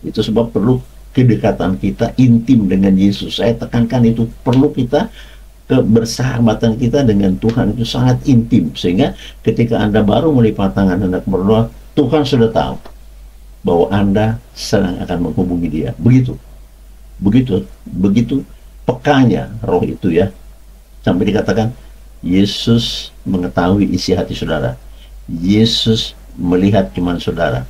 Itu sebab perlu kedekatan kita intim dengan Yesus. Saya tekankan itu, perlu kita kebersahabatan kita dengan Tuhan itu sangat intim, sehingga ketika Anda baru melipat tangan hendak berdoa, Tuhan sudah tahu bahwa Anda sedang akan menghubungi Dia. Begitu pekanya roh itu ya, sampai dikatakan Yesus mengetahui isi hati saudara. Yesus melihat cuman saudara.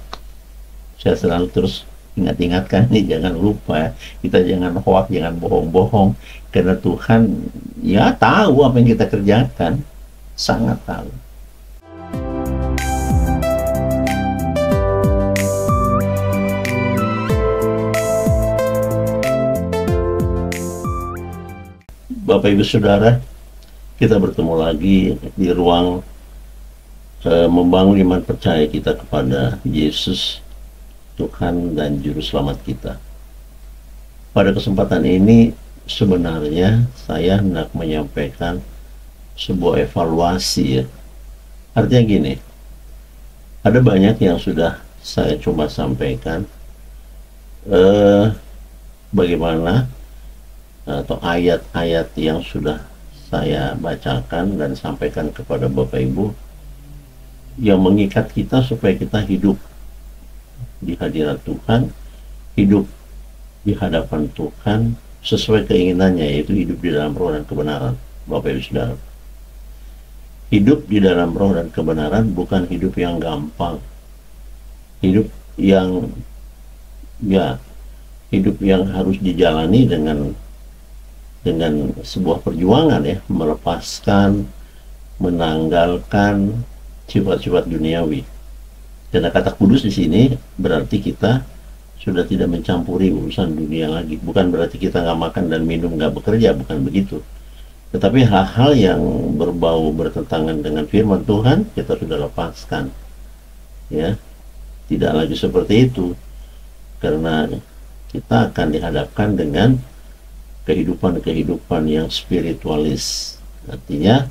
Saya selalu terus ingatkan nih, jangan lupa ya, kita jangan hoak, jangan bohong-bohong, karena Tuhan ya tahu apa yang kita kerjakan, sangat tahu. Bapak Ibu Saudara, kita bertemu lagi di ruang membangun iman percaya kita kepada Yesus, Tuhan dan Juru Selamat kita. Pada kesempatan ini sebenarnya saya hendak menyampaikan sebuah evaluasi ya. Artinya gini, ada banyak yang sudah saya coba sampaikan bagaimana atau ayat-ayat yang sudah saya bacakan dan sampaikan kepada Bapak Ibu yang mengikat kita supaya kita hidup di hadirat Tuhan, hidup di hadapan Tuhan sesuai keinginannya, yaitu hidup di dalam roh dan kebenaran. Bapak Ibu Saudara, hidup di dalam roh dan kebenaran bukan hidup yang gampang, hidup yang harus dijalani dengan sebuah perjuangan ya, melepaskan, menanggalkan sifat-sifat duniawi. Karena kata kudus di sini berarti kita sudah tidak mencampuri urusan dunia lagi. Bukan berarti kita nggak makan dan minum, nggak bekerja, bukan begitu. Tetapi hal-hal yang berbau bertentangan dengan firman Tuhan kita sudah lepaskan. Ya, tidak lagi seperti itu. Karena kita akan dihadapkan dengan kehidupan yang spiritualis. Artinya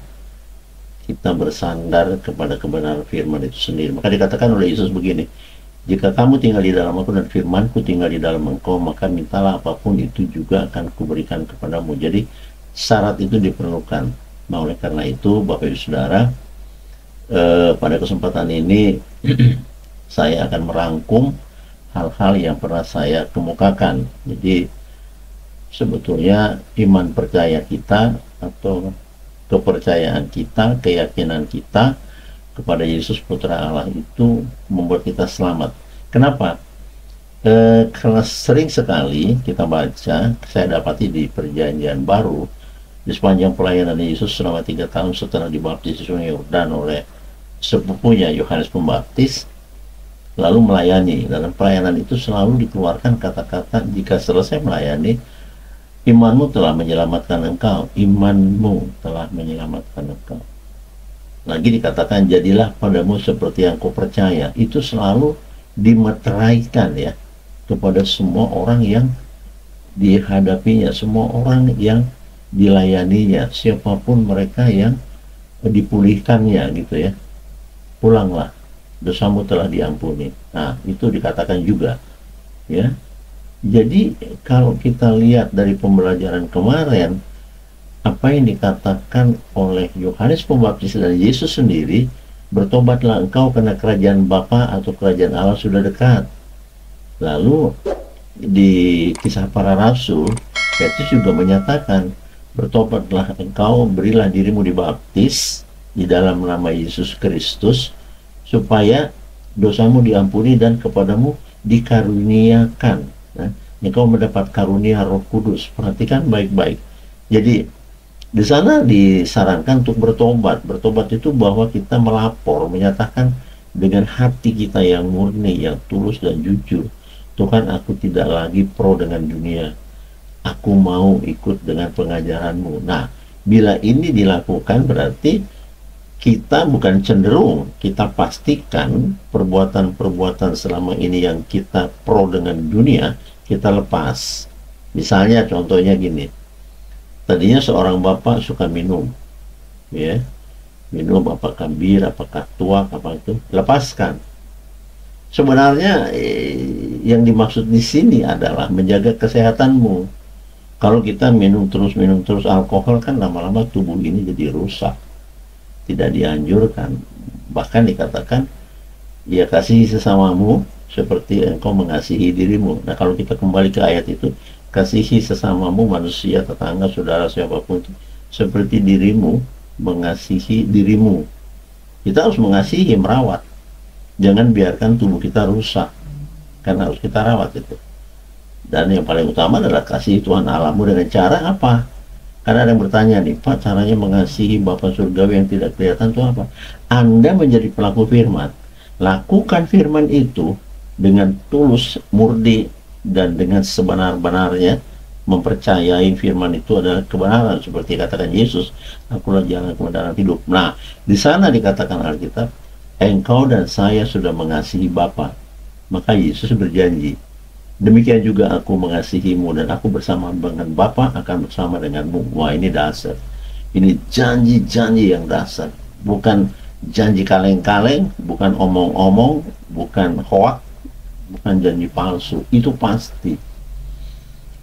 kita bersandar kepada kebenaran firman itu sendiri. Maka dikatakan oleh Yesus begini, jika kamu tinggal di dalam aku dan firmanku tinggal di dalam engkau, maka mintalah apapun itu juga akan kuberikan kepadamu. Jadi syarat itu diperlukan. Nah, oleh karena itu Bapak Ibu Saudara, pada kesempatan ini saya akan merangkum hal-hal yang pernah saya kemukakan. Jadi sebetulnya iman percaya kita atau kepercayaan kita, keyakinan kita kepada Yesus Putra Allah itu membuat kita selamat. Kenapa? Karena sering sekali kita baca, saya dapati di Perjanjian Baru, di sepanjang pelayanan Yesus selama 3 tahun setelah dibaptis di Sungai Yordan oleh sepupunya Yohanes Pembaptis, lalu melayani. Dalam pelayanan itu selalu dikeluarkan kata-kata, jika selesai melayani, imanmu telah menyelamatkan engkau, imanmu telah menyelamatkan engkau. Lagi dikatakan, jadilah padamu seperti yang kau percaya. Itu selalu dimeteraikan ya kepada semua orang yang dihadapinya, semua orang yang dilayaninya, siapapun mereka yang dipulihkannya gitu ya. Pulanglah, dosamu telah diampuni. Nah, itu dikatakan juga ya. Jadi kalau kita lihat dari pembelajaran kemarin, apa yang dikatakan oleh Yohanes Pembaptis dan Yesus sendiri, bertobatlah engkau karena kerajaan Bapa atau kerajaan Allah sudah dekat. Lalu di Kisah Para Rasul, Petrus juga menyatakan, bertobatlah engkau, berilah dirimu dibaptis di dalam nama Yesus Kristus, supaya dosamu diampuni dan kepadamu dikaruniakan. Nah, engkau mendapat karunia Roh Kudus. Perhatikan baik-baik. Jadi di sana disarankan untuk bertobat. Bertobat itu bahwa kita melapor, menyatakan dengan hati kita yang murni, yang tulus dan jujur, Tuhan, aku tidak lagi pro dengan dunia. Aku mau ikut dengan pengajaranmu. Nah, bila ini dilakukan berarti kita bukan cenderung, kita pastikan perbuatan-perbuatan selama ini yang kita pro dengan dunia, kita lepas. Misalnya contohnya gini, tadinya seorang bapak suka minum, ya, minum apakah bir, apakah tuak, apa itu, lepaskan. Sebenarnya yang dimaksud di sini adalah menjaga kesehatanmu. Kalau kita minum terus alkohol, kan lama-lama tubuh ini jadi rusak. Tidak dianjurkan. Bahkan dikatakan, ya kasihi sesamamu seperti engkau mengasihi dirimu. Nah, kalau kita kembali ke ayat itu, kasihi sesamamu, manusia, tetangga, saudara, siapapun itu, seperti dirimu mengasihi dirimu. Kita harus mengasihi, merawat. Jangan biarkan tubuh kita rusak, kan harus kita rawat itu. Dan yang paling utama adalah kasih Tuhan Allahmu dengan cara apa? Karena ada yang bertanya nih, Pak, caranya mengasihi Bapa Surgawi yang tidak kelihatan itu apa? Anda menjadi pelaku firman. Lakukan firman itu dengan tulus, murni, dan dengan sebenar-benarnya, mempercayai firman itu adalah kebenaran. Seperti katakan Yesus, akulah jalan kebenaran hidup. Nah, di sana dikatakan Alkitab, engkau dan saya sudah mengasihi Bapa. Maka Yesus berjanji, demikian juga aku mengasihimu, dan aku bersama dengan Bapa akan bersama denganmu. Wah, ini dasar. Ini janji-janji yang dasar. Bukan janji kaleng-kaleng, bukan omong-omong, bukan hoak, bukan janji palsu. Itu pasti.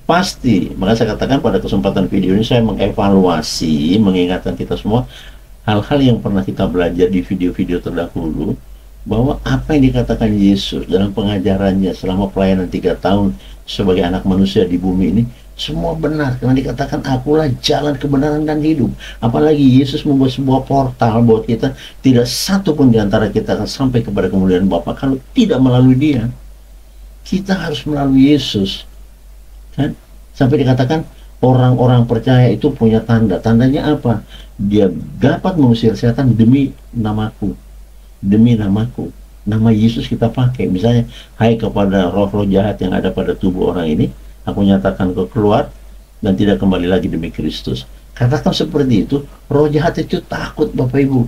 Pasti. Maka saya katakan pada kesempatan video ini saya mengevaluasi, mengingatkan kita semua hal-hal yang pernah kita belajar di video-video terdahulu, bahwa apa yang dikatakan Yesus dalam pengajarannya selama pelayanan 3 tahun sebagai anak manusia di bumi ini, semua benar. Karena dikatakan akulah jalan kebenaran dan hidup. Apalagi Yesus membuat sebuah portal buat kita, tidak satu pun di antara kita akan sampai kepada kemuliaan Bapa kalau tidak melalui Dia. Kita harus melalui Yesus, kan? Sampai dikatakan orang-orang percaya itu punya tanda. Tandanya apa? Dia dapat mengusir setan demi namaku. Demi namaku. Nama Yesus kita pakai. Misalnya, hai kepada roh-roh jahat yang ada pada tubuh orang ini, aku nyatakan kau keluar dan tidak kembali lagi demi Kristus. Katakan seperti itu, roh jahat itu takut, Bapak Ibu.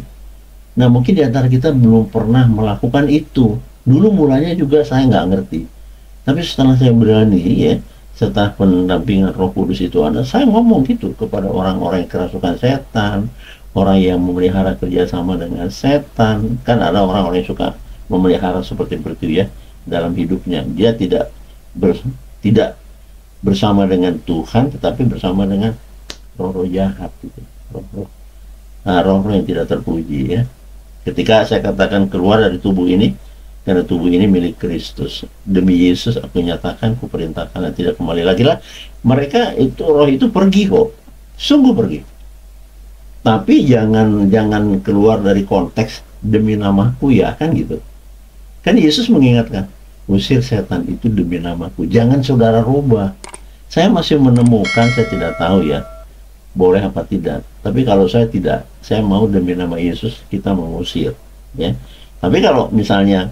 Nah, mungkin di antara kita belum pernah melakukan itu. Dulu mulanya juga saya nggak ngerti. Tapi setelah saya berani, ya, setelah pendampingan Roh Kudus itu ada, saya ngomong gitu kepada orang-orang yang kerasukan setan, orang yang memelihara kerjasama dengan setan. Kan ada orang-orang yang suka memelihara seperti itu, ya, dalam hidupnya. Dia tidak bersama dengan Tuhan, tetapi bersama dengan roh-roh jahat, gitu. Roh-roh yang tidak terpuji, ya. Ketika saya katakan keluar dari tubuh ini, karena tubuh ini milik Kristus, demi Yesus aku nyatakan, kuperintahkan, dan tidak kembali lagi lah. Mereka itu, roh itu pergi kok, sungguh pergi. Tapi jangan keluar dari konteks demi namaku, ya, kan gitu. Kan Yesus mengingatkan, usir setan itu demi namaku. Jangan saudara rubah. Saya masih menemukan, saya tidak tahu, ya, boleh apa tidak. Tapi kalau saya tidak, saya mau demi nama Yesus kita mengusir, ya. Tapi kalau misalnya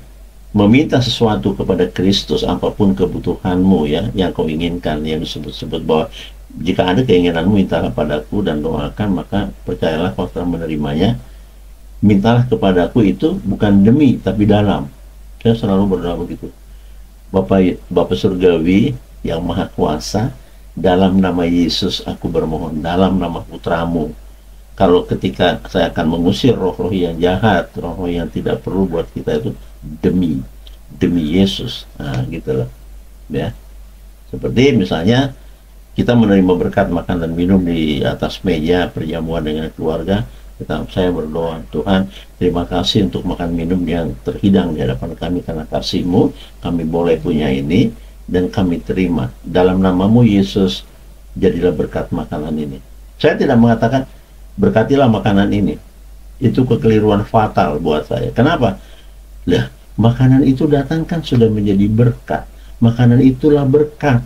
meminta sesuatu kepada Kristus, apapun kebutuhanmu, ya, yang kau inginkan, yang disebut-sebut bahwa jika ada keinginanmu, mintalah padaku dan doakan, maka percayalah kau akan menerimanya. Mintalah kepadaku itu bukan demi, tapi dalam. Saya selalu berdoa begitu. Bapa Surgawi yang Maha Kuasa, dalam nama Yesus aku bermohon, dalam nama putramu. Kalau ketika saya akan mengusir roh-roh yang jahat, roh-roh yang tidak perlu buat kita itu, demi Yesus. Nah, gitu loh, ya. Seperti misalnya kita menerima berkat makan dan minum di atas meja perjamuan dengan keluarga, saya berdoa, Tuhan, terima kasih untuk makan minum yang terhidang di hadapan kami, karena kasih-Mu kami boleh punya ini, dan kami terima. Dalam namamu Yesus, jadilah berkat makanan ini. Saya tidak mengatakan berkatilah makanan ini. Itu kekeliruan fatal buat saya. Kenapa? Lah, makanan itu datang kan sudah menjadi berkat. Makanan itulah berkat.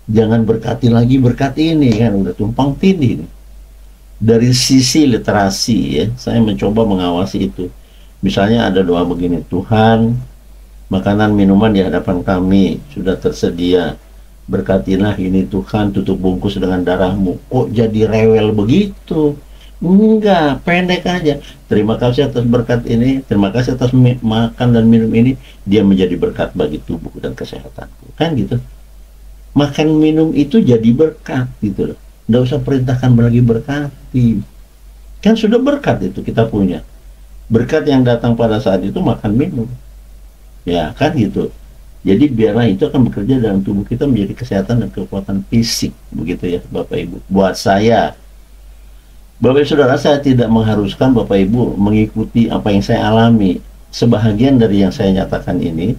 Jangan berkati lagi berkat ini, kan udah tumpang tindih. Dari sisi literasi, ya, saya mencoba mengawasi itu. Misalnya ada doa begini, Tuhan, makanan minuman di hadapan kami sudah tersedia. Berkatilah ini Tuhan, tutup bungkus dengan darah-Mu. Kok jadi rewel begitu? Enggak, pendek aja. Terima kasih atas berkat ini, terima kasih atas makan dan minum ini, dia menjadi berkat bagi tubuh dan kesehatanku. Kan gitu. Makan minum itu jadi berkat, gitu loh. Nggak usah perintahkan lagi berkati. Kan sudah berkat itu kita punya. Berkat yang datang pada saat itu makan minum. Ya kan gitu. Jadi biarlah itu akan bekerja dalam tubuh kita menjadi kesehatan dan kekuatan fisik, begitu ya Bapak Ibu. Buat saya, Bapak Ibu Saudara, saya tidak mengharuskan Bapak Ibu mengikuti apa yang saya alami. Sebahagian dari yang saya nyatakan ini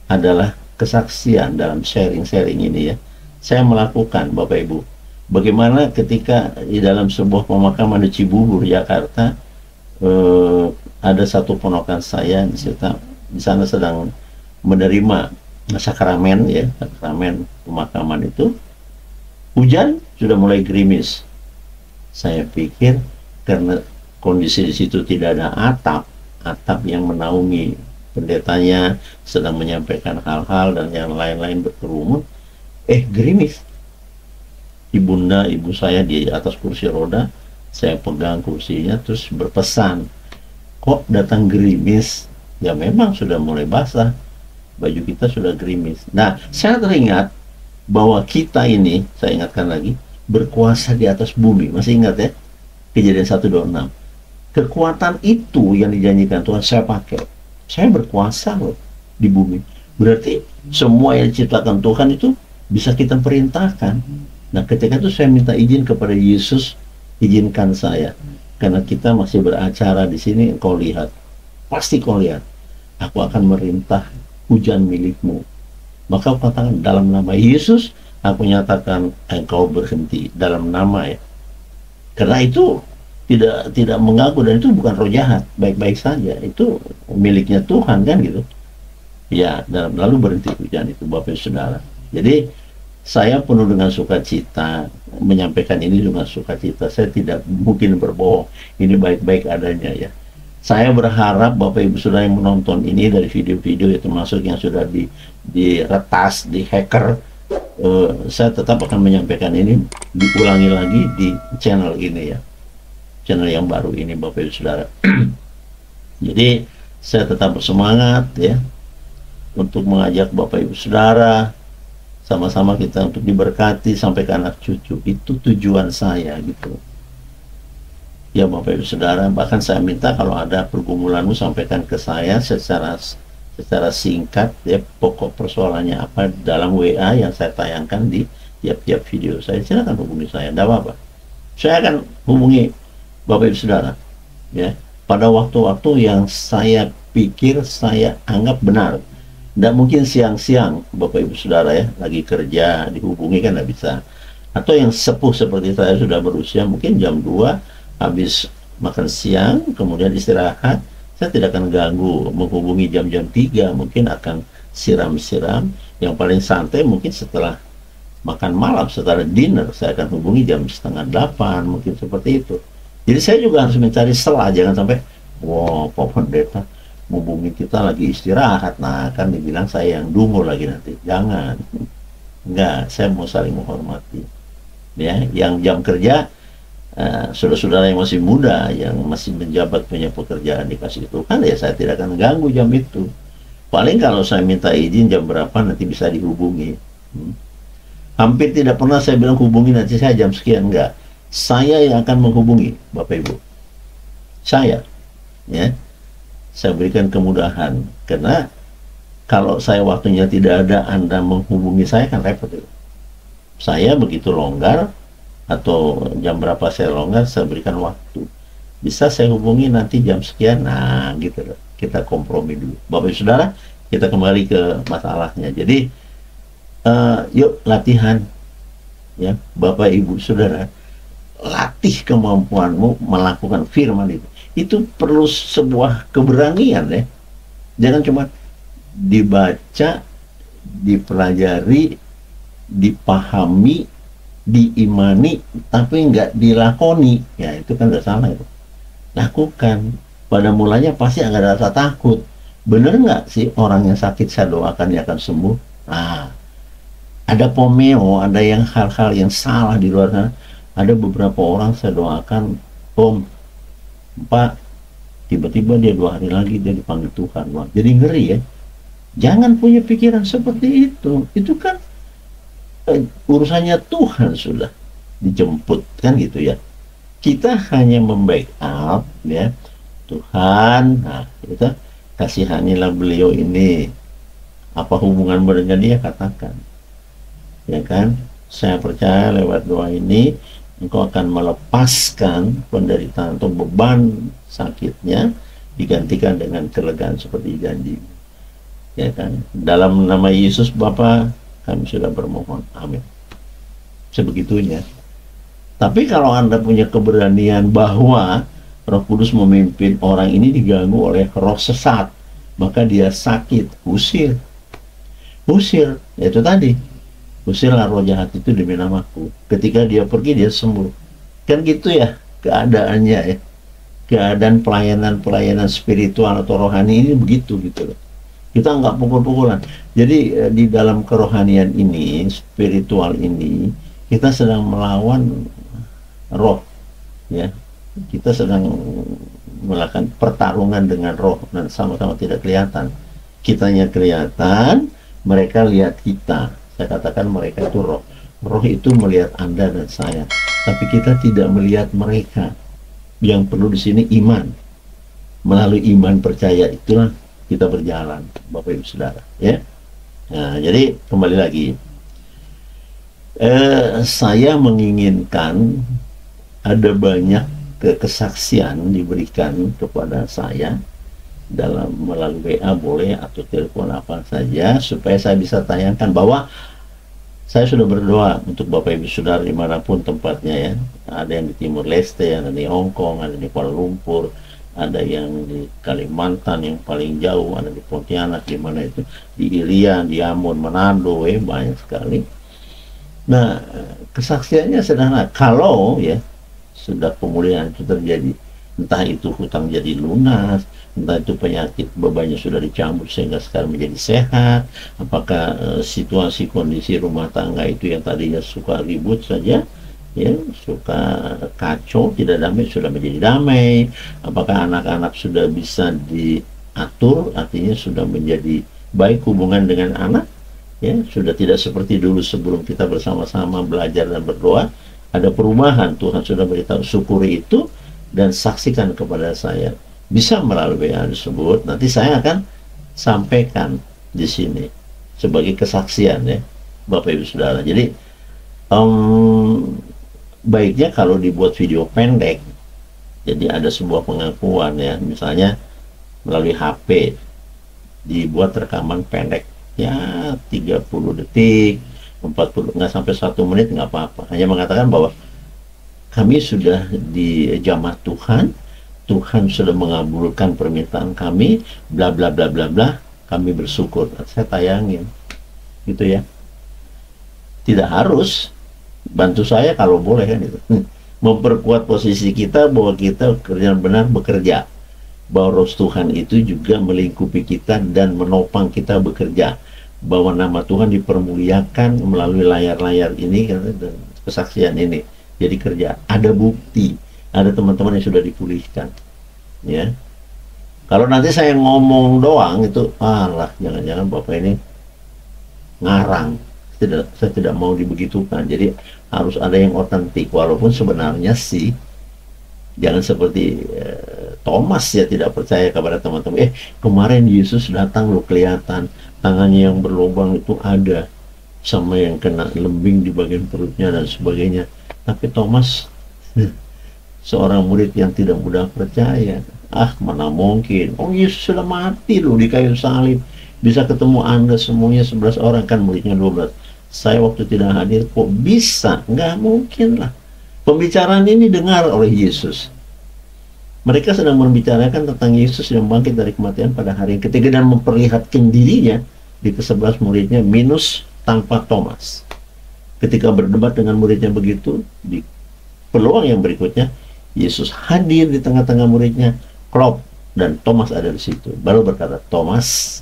adalah kesaksian dalam sharing-sharing ini ya. Saya melakukan Bapak Ibu. Bagaimana ketika di dalam sebuah pemakaman di Cibubur, Jakarta, ada satu ponakan saya di sana sedang menerima sakramen ya, sakramen pemakaman itu. Hujan sudah mulai gerimis. Saya pikir karena kondisi di situ tidak ada atap yang menaungi pendetanya sedang menyampaikan hal-hal dan yang lain-lain berkerumun, gerimis. Ibu saya di atas kursi roda, saya pegang kursinya terus berpesan, kok datang gerimis? Ya memang sudah mulai basah, baju kita sudah gerimis. Nah, saya teringat bahwa kita ini, saya ingatkan lagi, berkuasa di atas bumi. Masih ingat ya? Kejadian 1:26. Kekuatan itu yang dijanjikan Tuhan saya pakai. Saya berkuasa loh di bumi. Berarti semua yang diciptakan Tuhan itu bisa kita perintahkan. Nah, ketika itu saya minta izin kepada Yesus, izinkan saya. Karena kita masih beracara di sini, engkau lihat. Pasti kau lihat. Aku akan merintah hujan milikmu. Maka aku katakan dalam nama Yesus, aku nyatakan engkau berhenti dalam nama ya. Karena itu tidak mengaku dan itu bukan roh jahat, baik-baik saja. Itu miliknya Tuhan kan gitu. Ya, dan lalu berhenti hujan itu Bapak Saudara. Jadi saya penuh dengan sukacita menyampaikan ini dengan sukacita. Saya tidak mungkin berbohong. Ini baik-baik adanya ya. Saya berharap Bapak Ibu Saudara yang menonton ini dari video-video itu termasuk yang sudah diretas, di hacker, saya tetap akan menyampaikan ini diulangi lagi di channel ini ya. Channel yang baru ini Bapak Ibu Saudara. Jadi saya tetap bersemangat ya untuk mengajak Bapak Ibu Saudara sama-sama kita untuk diberkati sampai ke anak cucu. Itu tujuan saya gitu ya Bapak Ibu Saudara. Bahkan saya minta kalau ada pergumulanmu sampaikan ke saya secara singkat ya, pokok persoalannya apa dalam WA yang saya tayangkan di tiap-tiap video saya. Silakan hubungi saya, tidak apa-apa. Saya akan hubungi Bapak Ibu Saudara ya pada waktu-waktu yang saya pikir saya anggap benar. Tidak mungkin siang-siang Bapak Ibu Saudara ya, lagi kerja dihubungi kan tidak bisa. Atau yang sepuh seperti saya sudah berusia mungkin jam 2 habis makan siang kemudian istirahat, saya tidak akan ganggu menghubungi jam-jam 3, mungkin akan siram-siram. Yang paling santai mungkin setelah makan malam, setelah dinner saya akan hubungi jam 7:30 mungkin seperti itu. Jadi saya juga harus mencari celah, jangan sampai wow Pak Pendeta menghubungi kita lagi istirahat, nah kan dibilang saya yang dungu lagi nanti. Jangan, enggak, saya mau saling menghormati ya. Yang jam kerja, saudara-saudara yang masih muda, yang masih menjabat punya pekerjaan dikasih Tuhan ya, saya tidak akan ganggu jam itu. Paling kalau saya minta izin jam berapa nanti bisa dihubungi. Hampir tidak pernah saya bilang hubungi nanti saya jam sekian, enggak. Saya yang akan menghubungi Bapak Ibu. Saya ya, saya berikan kemudahan, karena kalau saya waktunya tidak ada, Anda menghubungi saya kan repot itu. Saya begitu longgar atau jam berapa saya longgar, saya berikan waktu. Bisa saya hubungi nanti jam sekian, nah gitu loh. Kita kompromi dulu. Bapak Ibu Saudara, kita kembali ke masalahnya. Jadi yuk latihan ya Bapak Ibu Saudara, latih kemampuanmu melakukan firman itu. Itu perlu sebuah keberanian ya. Jangan cuma dibaca, dipelajari, dipahami, diimani, tapi nggak dilakoni. Ya itu kan udah salah itu. Lakukan. Pada mulanya pasti ada rasa takut. Bener nggak sih orang yang sakit saya doakan dia akan sembuh? Nah, ada pomeo, ada yang hal-hal yang salah di luar sana. Ada beberapa orang saya doakan, Pak, tiba-tiba dia 2 hari lagi dia dipanggil Tuhan. Wah, jadi ngeri ya. Jangan punya pikiran seperti itu. Itu kan urusannya Tuhan sudah dijemput kan gitu ya. Kita hanya membackup ya. Tuhan, nah kita kasihanilah beliau ini Apa hubunganmu dengan dia? Katakan, ya kan? Saya percaya lewat doa ini engkau akan melepaskan penderitaan atau beban sakitnya, digantikan dengan kelegaan seperti janji, ya kan? Dalam nama Yesus Bapa kami sudah bermohon, amin. Sebegitunya. Tapi kalau Anda punya keberanian bahwa Roh Kudus memimpin orang ini diganggu oleh roh sesat, maka dia sakit, usir. Itu tadi, usirlah roh jahat itu demi namaku. Ketika dia pergi, dia sembuh. Kan gitu ya keadaannya ya. Keadaan pelayanan spiritual atau rohani ini begitu gitu loh. Kita nggak pukul-pukulan. Jadi di dalam kerohanian ini, spiritual ini, kita sedang melawan roh, ya. Kita sedang melakukan pertarungan dengan roh dan sama-sama tidak kelihatan. Kitanya kelihatan, mereka lihat kita. Saya katakan mereka itu roh. Roh itu melihat Anda dan saya, tapi kita tidak melihat mereka. Yang perlu di sini iman. Melalui iman percaya itulah kita berjalan, Bapak Ibu Saudara, ya. Nah, jadi kembali lagi, saya menginginkan ada banyak kesaksian diberikan kepada saya dalam melalui WA boleh atau telepon apa saja, supaya saya bisa tayangkan bahwa saya sudah berdoa untuk Bapak Ibu Saudara dimanapun tempatnya ya. Ada yang di Timur Leste, ada di Hong Kong, ada di Kuala Lumpur, ada yang di Kalimantan yang paling jauh, ada di Pontianak, di mana itu, di Irian, di Ambon, Manado, banyak sekali. Nah, kesaksiannya sederhana. Kalau ya sudah pemulihan itu terjadi, entah itu hutang jadi lunas, entah itu penyakit bebannya sudah dicabut sehingga sekarang menjadi sehat, apakah situasi kondisi rumah tangga itu yang tadinya suka ribut saja, ya suka kacau, tidak damai, sudah menjadi damai, apakah anak-anak sudah bisa diatur, artinya sudah menjadi baik hubungan dengan anak, ya sudah tidak seperti dulu sebelum kita bersama-sama belajar dan berdoa. Ada perubahan, Tuhan sudah beritahu, syukuri itu dan saksikan kepada saya. Bisa melalui WA tersebut, nanti saya akan sampaikan di sini sebagai kesaksian ya, Bapak Ibu Saudara. Jadi baiknya kalau dibuat video pendek, jadi ada sebuah pengakuan ya, misalnya melalui HP dibuat rekaman pendek ya 30 detik, 40, nggak sampai 1 menit, nggak apa-apa, hanya mengatakan bahwa kami sudah di jamah Tuhan, Tuhan sudah mengabulkan permintaan kami, bla bla bla bla bla, kami bersyukur. Saya tayangin gitu ya, tidak harus, bantu saya kalau boleh kan itu. Memperkuat posisi kita bahwa kita benar-benar bekerja, bahwa roh Tuhan itu juga melingkupi kita dan menopang kita bekerja, bahwa nama Tuhan dipermuliakan melalui layar-layar ini dan kesaksian ini. Jadi kerja, ada bukti, ada teman-teman yang sudah dipulihkan, ya. Kalau nanti saya ngomong doang itu, alah, jangan-jangan Bapak ini ngarang. Saya tidak mau dibegitukan. Jadi harus ada yang otentik, walaupun sebenarnya sih jangan seperti Thomas ya, tidak percaya kepada teman-teman. Kemarin Yesus datang lo kelihatan tangannya yang berlubang itu ada, sama yang kena lembing di bagian perutnya dan sebagainya. Tapi Thomas seorang murid yang tidak mudah percaya. Mana mungkin, Yesus sudah mati loh di kayu salib, bisa ketemu Anda semuanya 11 orang, kan muridnya 12. Saya waktu tidak hadir, kok bisa? Nggak mungkin lah. Pembicaraan ini dengar oleh Yesus. Mereka sedang membicarakan tentang Yesus yang bangkit dari kematian pada hari yang ketiga dan memperlihatkan dirinya di ke-11 muridnya minus tanpa Thomas. Ketika berdebat dengan muridnya begitu, di peluang yang berikutnya Yesus hadir di tengah-tengah muridnya, klop, dan Thomas ada di situ. Baru berkata, Thomas,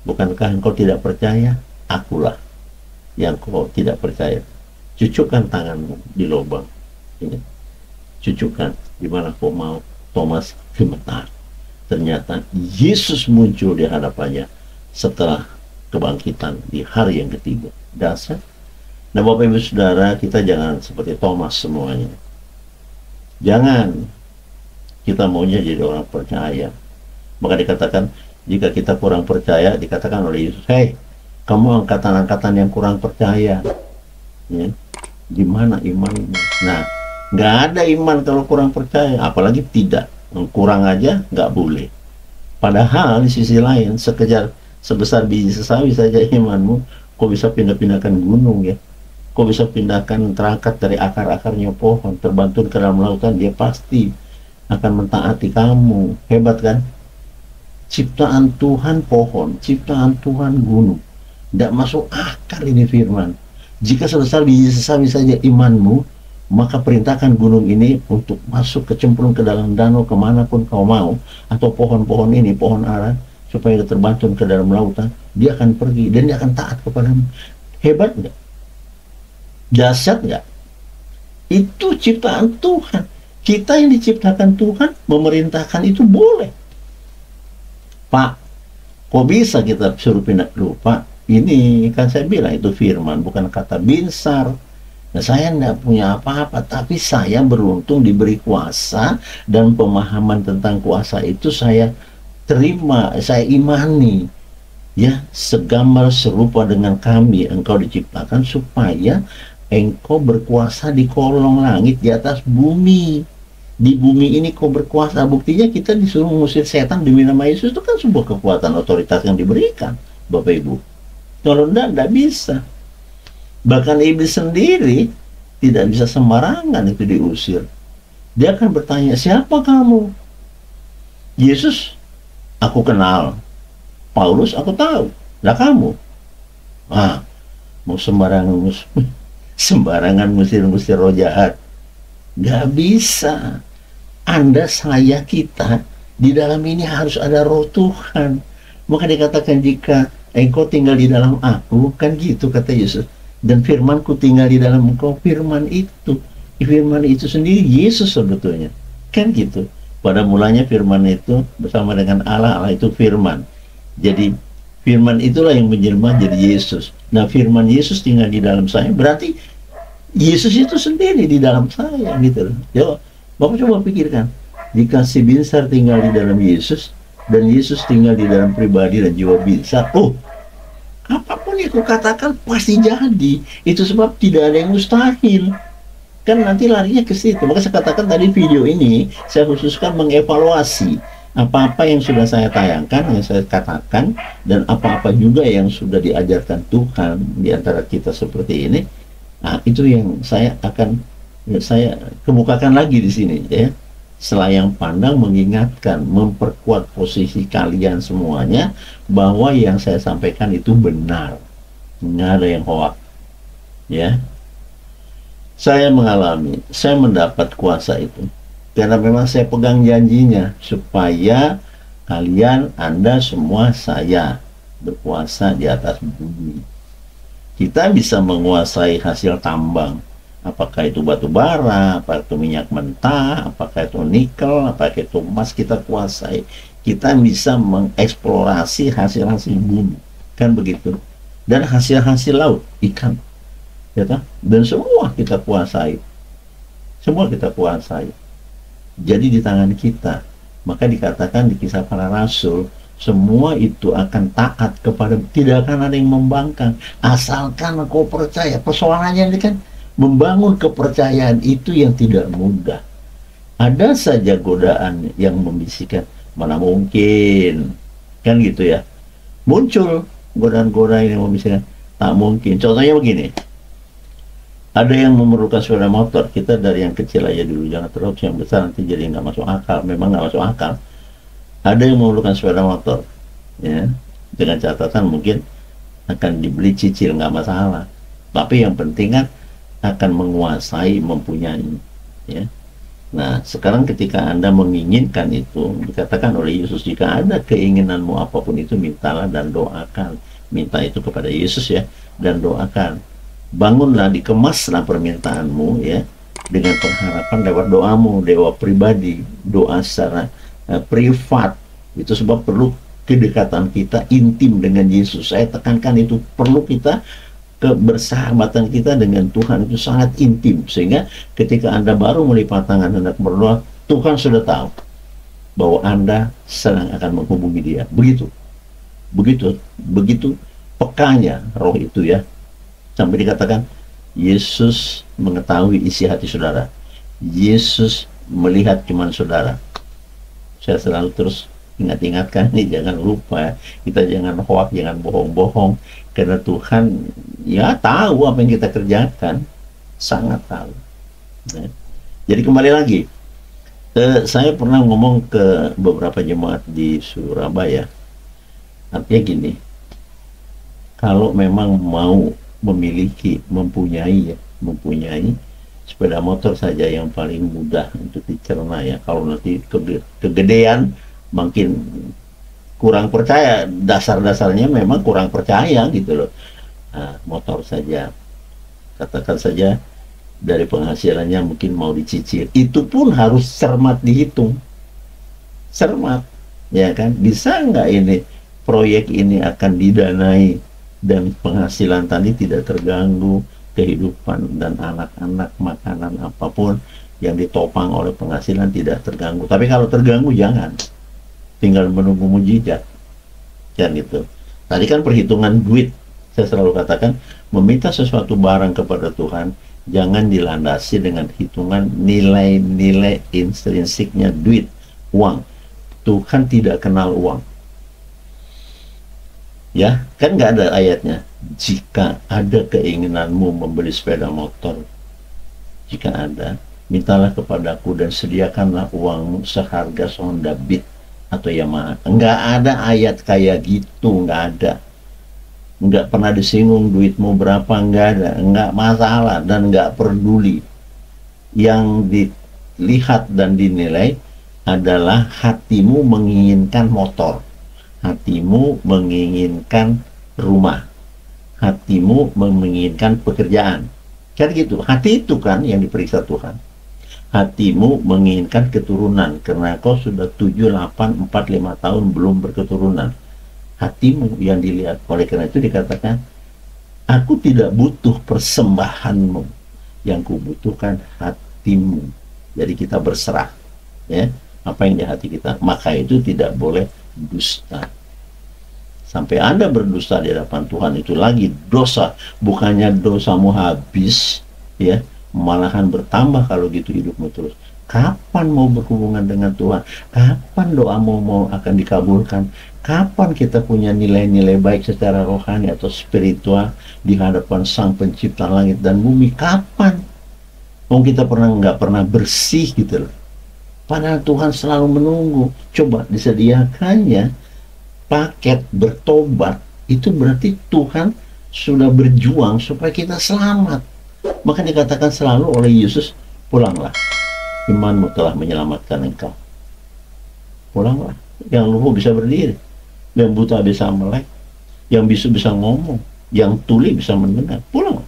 bukankah engkau tidak percaya? Akulah yang kau tidak percaya. Cucukkan tanganmu di lubang ini, cucukkan di mana kau mau. Thomas gemetar. Ternyata Yesus muncul di hadapannya setelah kebangkitan di hari yang ketiga. Dasar. Nah, Bapak Ibu Saudara, kita jangan seperti Thomas semuanya. Jangan. Kita maunya jadi orang percaya. Maka dikatakan, jika kita kurang percaya, dikatakan oleh Yesus, hei, Kamu angkatan-angkatan yang kurang percaya, ya. Gimana imanmu? Nah, nggak ada iman kalau kurang percaya, apalagi tidak. Kurang aja nggak boleh. Padahal di sisi lain, sebesar biji sawi saja imanmu, kok bisa pindah-pindahkan gunung, ya? Kok bisa pindahkan, terangkat dari akar-akarnya pohon, terbantu ke dalam lautan, dia pasti akan mentaati kamu. Hebat kan? Ciptaan Tuhan pohon, ciptaan Tuhan gunung. Tidak masuk akal ini firman. Jika sebesar biji sawi saja imanmu, maka perintahkan gunung ini untuk masuk kecemplung ke dalam danau kemanapun kau mau, atau pohon-pohon ini, pohon ara, supaya dia terbantun ke dalam lautan, dia akan pergi dan dia akan taat kepadamu. Hebat nggak? Dahsyat nggak? Itu ciptaan Tuhan. Kita yang diciptakan Tuhan, memerintahkan itu boleh. Pak, kok bisa kita suruh pindah? Loh, Pak, ini kan saya bilang itu firman, bukan kata binsar. Nah, saya tidak punya apa-apa, tapi saya beruntung diberi kuasa, dan pemahaman tentang kuasa itu saya terima, saya imani. Ya, segambar serupa dengan kami, engkau diciptakan supaya engkau berkuasa di kolong langit, di atas bumi. Di bumi ini kau berkuasa. Buktinya kita disuruh mengusir setan demi nama Yesus, itu kan sebuah kekuatan otoritas yang diberikan, Bapak Ibu. Kalau tidak bisa. Bahkan iblis sendiri tidak bisa sembarangan itu diusir. Dia akan bertanya, siapa kamu? Yesus, aku kenal. Paulus, aku tahu. Lah kamu? Ah, mau sembarangan ngusir-ngusir roh jahat. Gak bisa. Anda, saya, kita di dalam ini harus ada roh Tuhan. Maka dikatakan, jika engkau tinggal di dalam aku, kan gitu kata Yesus, dan firmanku tinggal di dalam engkau. Firman itu sendiri Yesus sebetulnya, kan gitu. Pada mulanya firman itu bersama dengan Allah, Allah itu firman. Jadi firman itulah yang menjelma jadi Yesus. Nah, firman Yesus tinggal di dalam saya, berarti Yesus itu sendiri di dalam saya, gitu loh. Yo, Bapak coba pikirkan, jika si Binsar tinggal di dalam Yesus, dan Yesus tinggal di dalam pribadi dan jiwa Binsar, oh, apapun yang aku katakan pasti jadi. Itu sebab tidak ada yang mustahil. Kan nanti larinya ke situ. Maka saya katakan tadi, video ini saya khususkan mengevaluasi apa-apa yang sudah saya tayangkan, yang saya katakan, dan apa-apa juga yang sudah diajarkan Tuhan di antara kita seperti ini. Nah, itu yang saya kemukakan lagi di sini, ya. Selayang pandang, mengingatkan, memperkuat posisi kalian semuanya bahwa yang saya sampaikan itu benar, nggak ada yang hoak, ya. Saya mengalami, saya mendapat kuasa itu karena memang saya pegang janjinya supaya kalian, Anda semua, saya berkuasa di atas bumi. Kita bisa menguasai hasil tambang, apakah itu batu bara, apakah itu minyak mentah, apakah itu nikel, apakah itu emas, kita kuasai. Kita bisa mengeksplorasi hasil-hasil bumi, kan begitu. Dan hasil-hasil laut, ikan, ya kan? Dan semua kita kuasai, semua kita kuasai. Jadi di tangan kita. Maka dikatakan di Kisah Para Rasul, semua itu akan taat kepada, tidak akan ada yang membangkang, asalkan kau percaya. Persoalannya ini kan membangun kepercayaan itu yang tidak mudah. Ada saja godaan yang membisikkan, mana mungkin, kan gitu ya. Muncul godaan-godaan yang membisikkan, tak mungkin. Contohnya begini, ada yang memerlukan sepeda motor, kita dari yang kecil aja dulu, jangan terus yang besar nanti jadi nggak masuk akal. Memang nggak masuk akal. Ada yang memerlukan sepeda motor, ya, dengan catatan mungkin akan dibeli cicil, nggak masalah. Tapi yang penting kan akan menguasai, mempunyai, ya. Nah, sekarang ketika Anda menginginkan itu, dikatakan oleh Yesus, jika ada keinginanmu apapun itu, mintalah dan doakan. Minta itu kepada Yesus, ya, dan doakan. Bangunlah, dikemaslah permintaanmu, ya, dengan pengharapan lewat doamu, doa pribadi, doa secara privat. Itu sebab perlu kedekatan kita intim dengan Yesus. Saya tekankan itu, perlu kita, kebersahabatan kita dengan Tuhan itu sangat intim, sehingga ketika Anda baru melipat tangan hendak berdoa, Tuhan sudah tahu bahwa Anda sedang akan menghubungi Dia. Begitu pekanya roh itu ya. Sampai dikatakan Yesus mengetahui isi hati saudara. Yesus melihat cuman saudara. Saya selalu terus ingatkan nih, jangan lupa ya. Kita jangan hoak, jangan bohong-bohong, karena Tuhan ya tahu apa yang kita kerjakan, sangat tahu ya. Jadi kembali lagi, saya pernah ngomong ke beberapa jemaat di Surabaya, artinya gini, kalau memang mau mempunyai sepeda motor saja yang paling mudah untuk dicerna ya. Kalau nanti kegedean makin kurang percaya, dasar-dasarnya memang kurang percaya gitu loh. Nah, motor saja, katakan saja dari penghasilannya mungkin mau dicicil, itu pun harus cermat dihitung, cermat ya kan, bisa nggak ini proyek ini akan didanai dan penghasilan tadi tidak terganggu, kehidupan dan anak-anak, makanan apapun yang ditopang oleh penghasilan tidak terganggu. Tapi kalau terganggu jangan, tinggal menunggu mujizat kan gitu. Tadi kan perhitungan duit, saya selalu katakan meminta sesuatu barang kepada Tuhan jangan dilandasi dengan hitungan nilai-nilai intrinsiknya duit, uang. Tuhan tidak kenal uang ya, kan nggak ada ayatnya jika ada keinginanmu membeli sepeda motor, jika ada, mintalah kepadaku dan sediakanlah uangmu seharga Honda Beat atau Yamaha. Nggak ada ayat kayak gitu, nggak ada. Nggak pernah disinggung duitmu berapa, nggak ada, nggak masalah dan nggak peduli. Yang dilihat dan dinilai adalah hatimu menginginkan motor, hatimu menginginkan rumah, hatimu menginginkan pekerjaan, kan gitu. Hati itu kan yang diperiksa Tuhan. Hatimu menginginkan keturunan karena kau sudah 7, 8, 4, 5 tahun belum berketurunan. Hatimu yang dilihat. Oleh karena itu dikatakan, aku tidak butuh persembahanmu, yang kubutuhkan hatimu. Jadi kita berserah ya, apa yang di hati kita. Maka itu tidak boleh dusta. Sampai Anda berdusta di hadapan Tuhan itu lagi dosa, bukannya dosamu habis ya, malahan bertambah kalau gitu hidupmu terus. Kapan mau berhubungan dengan Tuhan? Kapan doamu mau akan dikabulkan? Kapan kita punya nilai-nilai baik secara rohani atau spiritual di hadapan Sang Pencipta langit dan bumi? Kapan? Kita nggak pernah bersih gitu loh. Padahal Tuhan selalu menunggu. Coba disediakannya paket bertobat, itu berarti Tuhan sudah berjuang supaya kita selamat. Maka dikatakan selalu oleh Yesus, pulanglah, imanmu telah menyelamatkan engkau. Pulanglah. Yang lumpuh bisa berdiri, yang buta bisa melek, yang bisu bisa ngomong, yang tuli bisa mendengar. Pulang.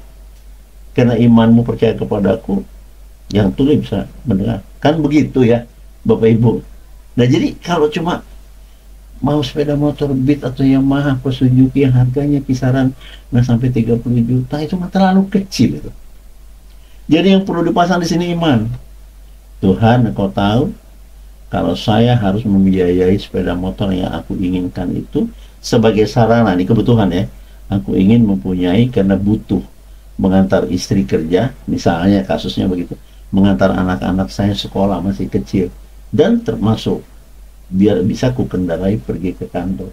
Karena imanmu percaya kepadaku, yang tuli bisa mendengar. Kan begitu ya Bapak Ibu. Nah jadi kalau cuma mau sepeda motor Beat atau Yamaha atau Suzuki yang harganya kisaran nggak sampai 30 juta, itu mah terlalu kecil itu. Jadi yang perlu dipasang di sini iman. Tuhan, Engkau tahu kalau saya harus membiayai sepeda motor yang aku inginkan itu sebagai sarana, ini kebutuhan ya. Aku ingin mempunyai karena butuh mengantar istri kerja, misalnya kasusnya begitu, mengantar anak-anak saya sekolah masih kecil, dan termasuk biar bisa ku kendarai pergi ke kantor.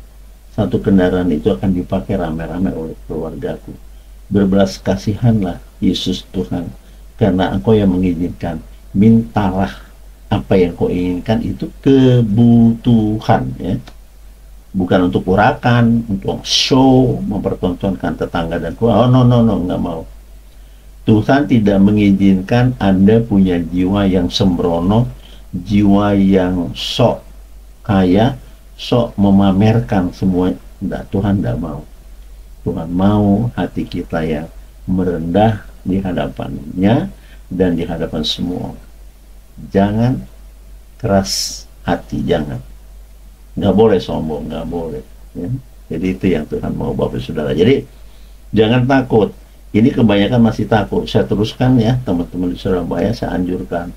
Satu kendaraan itu akan dipakai rame-rame oleh keluargaku. Berbelas kasihanlah Yesus Tuhan, karena Engkau yang mengizinkan. Mintalah apa yang Kau inginkan, itu kebutuhan ya. Bukan untuk urakan, untuk show, mempertontonkan tetangga dan keluarga. Oh no, nggak mau. Tuhan tidak mengizinkan Anda punya jiwa yang sembrono, jiwa yang sok kaya, sok memamerkan semua. Enggak, Tuhan tidak mau. Tuhan mau hati kita yang merendah di hadapannya dan di hadapan semua. Jangan keras hati, jangan. Nggak boleh sombong, nggak boleh ya. Jadi itu yang Tuhan mau Bapak Saudara. Jadi jangan takut. Ini kebanyakan masih takut. Saya teruskan ya, teman-teman di Surabaya, saya anjurkan.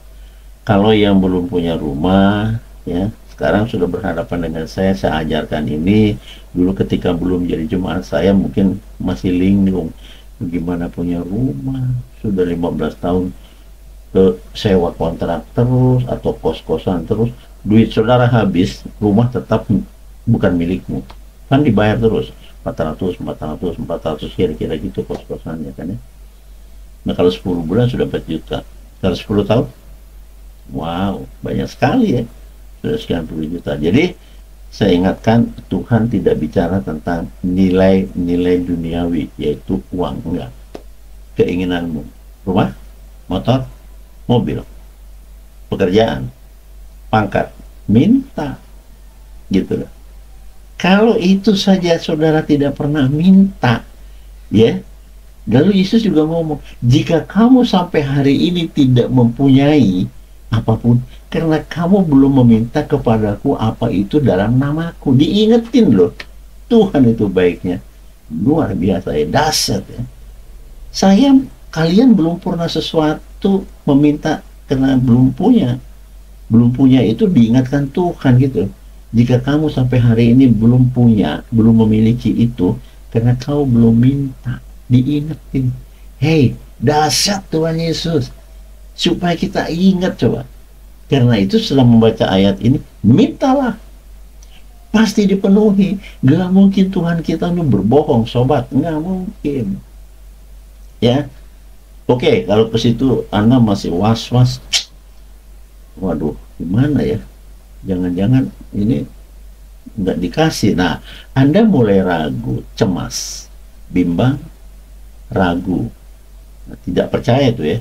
Kalau yang belum punya rumah ya, Sekarang sudah berhadapan dengan saya ajarkan ini. Dulu ketika belum jadi jemaat saya mungkin masih linglung. Gimana punya rumah, sudah 15 tahun ke sewa kontrak terus atau kos-kosan terus, duit saudara habis, rumah tetap bukan milikmu. Kan dibayar terus 400 kira-kira gitu kos-kosannya kan ya. Nah kalau 10 bulan sudah 4 juta. Kalau 10 tahun, wow, banyak sekali ya. Sudah sekian puluh juta. Jadi saya ingatkan, Tuhan tidak bicara tentang nilai-nilai duniawi, yaitu uang, enggak. Keinginanmu, rumah, motor, mobil, pekerjaan, pangkat, minta, gitu loh. Kalau itu saja saudara tidak pernah minta, ya. Lalu Yesus juga ngomong, jika kamu sampai hari ini tidak mempunyai apapun, karena kamu belum meminta kepadaku apa itu dalam namaku. Diingetin loh, Tuhan itu baiknya luar biasa ya, dahsyat ya. Kalian belum pernah sesuatu meminta karena belum punya itu diingatkan Tuhan gitu. Jika kamu sampai hari ini belum punya, belum memiliki itu, karena kau belum minta, diingetin. Hei, dahsyat Tuhan Yesus, supaya kita ingat coba. Karena itu setelah membaca ayat ini, mintalah, pasti dipenuhi. Gak mungkin Tuhan kita ini berbohong sobat, nggak mungkin ya. Oke, kalau ke situ Anda masih was-was, waduh gimana ya, jangan-jangan ini nggak dikasih. Nah, Anda mulai ragu, cemas, bimbang, ragu, nah, tidak percaya tuh ya,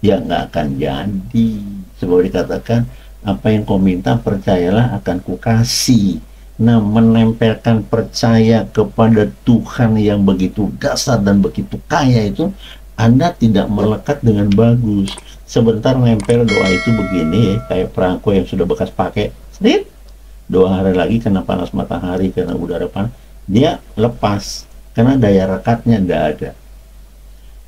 ya nggak akan jadi. Sebab dikatakan, apa yang kau minta percayalah akan kukasih. Nah, menempelkan percaya kepada Tuhan yang begitu dasar dan begitu kaya itu, Anda tidak melekat dengan bagus. Sebentar nempel doa itu begini, kayak perangko yang sudah bekas pakai, sedikit 2 hari lagi kena panas matahari, kena udara panas, dia lepas, karena daya rekatnya tidak ada.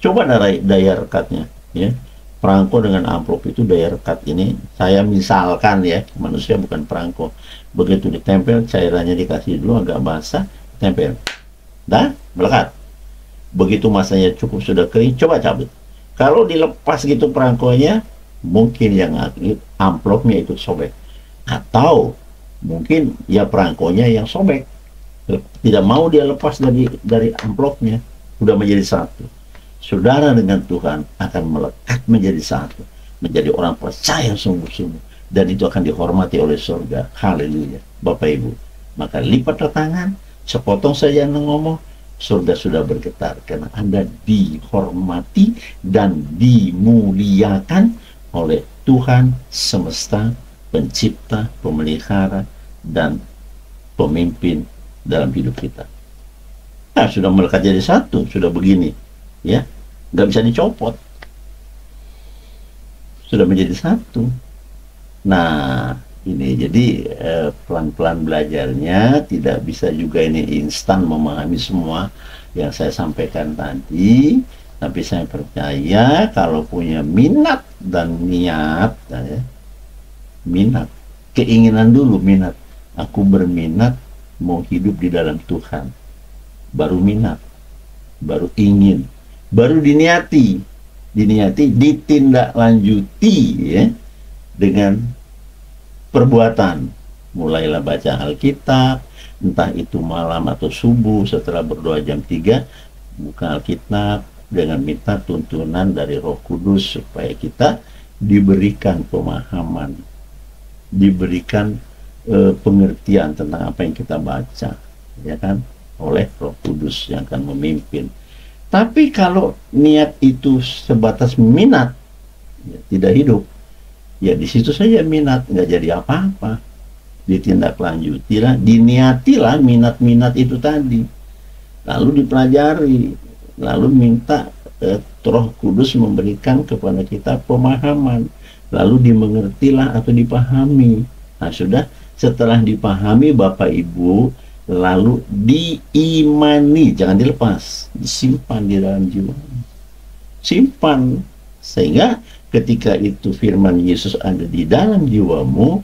Coba daya rekatnya, ya. Perangko dengan amplop itu daya rekat ini, saya misalkan ya, manusia bukan perangko. Begitu ditempel, cairannya dikasih dulu agak basah, tempel, dah melekat. Begitu masanya cukup sudah kering, coba cabut. Kalau dilepas gitu perangkonya, mungkin yang amplopnya ikut sobek, atau mungkin ya perangkonya yang sobek, tidak mau dia lepas dari amplopnya, sudah menjadi satu. Saudara dengan Tuhan akan melekat menjadi satu, menjadi orang percaya sungguh-sungguh, dan itu akan dihormati oleh surga. Haleluya, Bapak Ibu. Maka lipatlah tangan, sepotong saja Anda ngomong, surga sudah bergetar, karena Anda dihormati dan dimuliakan oleh Tuhan semesta, pencipta, pemelihara, dan pemimpin dalam hidup kita. Nah, sudah melekat jadi satu, sudah begini, ya, nggak bisa dicopot, sudah menjadi satu. Nah, ini jadi pelan-pelan belajarnya, tidak bisa juga ini instan memahami semua yang saya sampaikan tadi, tapi saya percaya kalau punya minat dan niat, ya, minat, keinginan dulu, minat, aku berminat mau hidup di dalam Tuhan, baru minat, baru ingin, baru diniati, ditindaklanjuti ya dengan perbuatan. Mulailah baca Alkitab, entah itu malam atau subuh setelah berdoa jam 3, buka Alkitab dengan minta tuntunan dari Roh Kudus supaya kita diberikan pemahaman, diberikan pengertian tentang apa yang kita baca, ya kan, oleh Roh Kudus yang akan memimpin. Tapi kalau niat itu sebatas minat, ya, tidak hidup, ya di situ saja minat, nggak jadi apa-apa. Ditindaklanjutilah, diniatilah minat-minat itu tadi, lalu dipelajari, lalu minta Roh Kudus memberikan kepada kita pemahaman, lalu dimengertilah atau dipahami. Nah, sudah setelah dipahami Bapak Ibu, lalu diimani, jangan dilepas, disimpan di dalam jiwa, simpan, sehingga ketika itu firman Yesus ada di dalam jiwamu,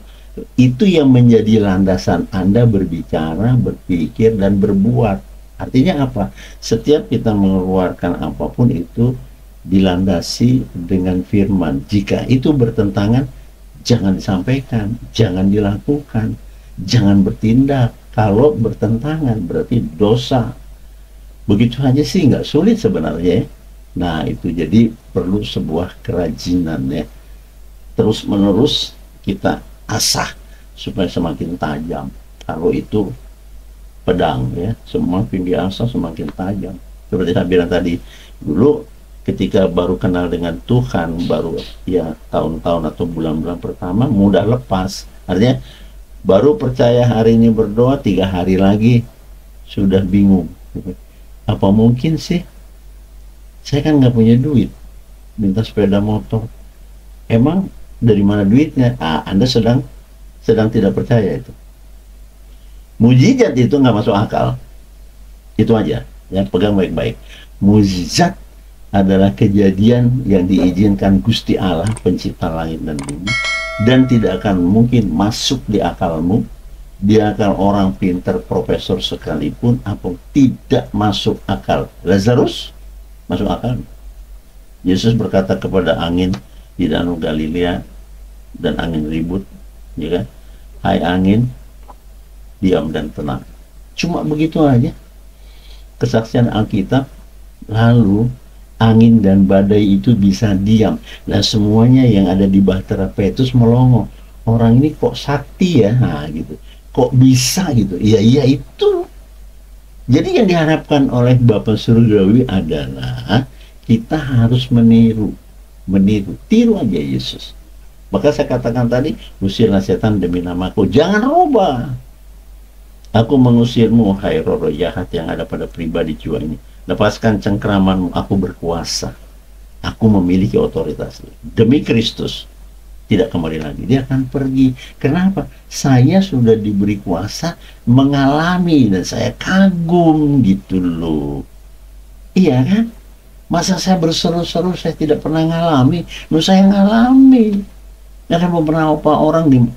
Itu yang menjadi landasan Anda berbicara, berpikir, dan berbuat. Artinya apa? Setiap kita mengeluarkan apapun itu dilandasi dengan firman. Jika itu bertentangan, jangan disampaikan, jangan dilakukan, jangan bertindak. Kalau bertentangan berarti dosa. Begitu aja sih, nggak sulit sebenarnya. Nah, itu jadi perlu sebuah kerajinan ya. Terus menerus kita asah supaya semakin tajam. Kalau itu pedang ya, semakin diasah semakin tajam. Seperti saya bilang tadi, dulu ketika baru kenal dengan Tuhan, baru ya tahun-tahun atau bulan-bulan pertama mudah lepas. Artinya baru percaya hari ini berdoa, 3 hari lagi sudah bingung. Apa mungkin sih? Saya kan nggak punya duit, minta sepeda motor. Emang dari mana duitnya? Anda sedang tidak percaya itu. Mujizat itu nggak masuk akal. Itu aja, ya, pegang baik-baik. Mujizat adalah kejadian yang diizinkan Gusti Allah, pencipta langit dan bumi, dan tidak akan mungkin masuk di akalmu. Dia akan orang pintar, profesor sekalipun, apa tidak masuk akal. Lazarus masuk akal. Yesus berkata kepada angin di Danau Galilea, dan angin ribut, ya kan? Hai angin, diam dan tenang. Cuma begitu aja. Kesaksian Alkitab. Lalu angin dan badai itu bisa diam. Nah, semuanya yang ada di Bahtera Petrus melongo. Orang ini kok sakti ya? Nah, gitu. Kok bisa gitu? Iya itu. Jadi yang diharapkan oleh Bapa Surgawi adalah kita harus meniru. Tiru aja Yesus. Maka saya katakan tadi, usirlah setan demi namaku. Jangan rubah. Aku mengusirmu, hai roh jahat yang ada pada pribadi jiwa ini. Lepaskan cengkramanmu, aku berkuasa. Aku memiliki otoritas. Demi Kristus, tidak kembali lagi. Dia akan pergi. Kenapa? Saya sudah diberi kuasa mengalami, dan saya kagum gitu loh. Iya kan? Masa saya berseru-seru, saya tidak pernah ngalami. Saya ngalami. Ada beberapa orang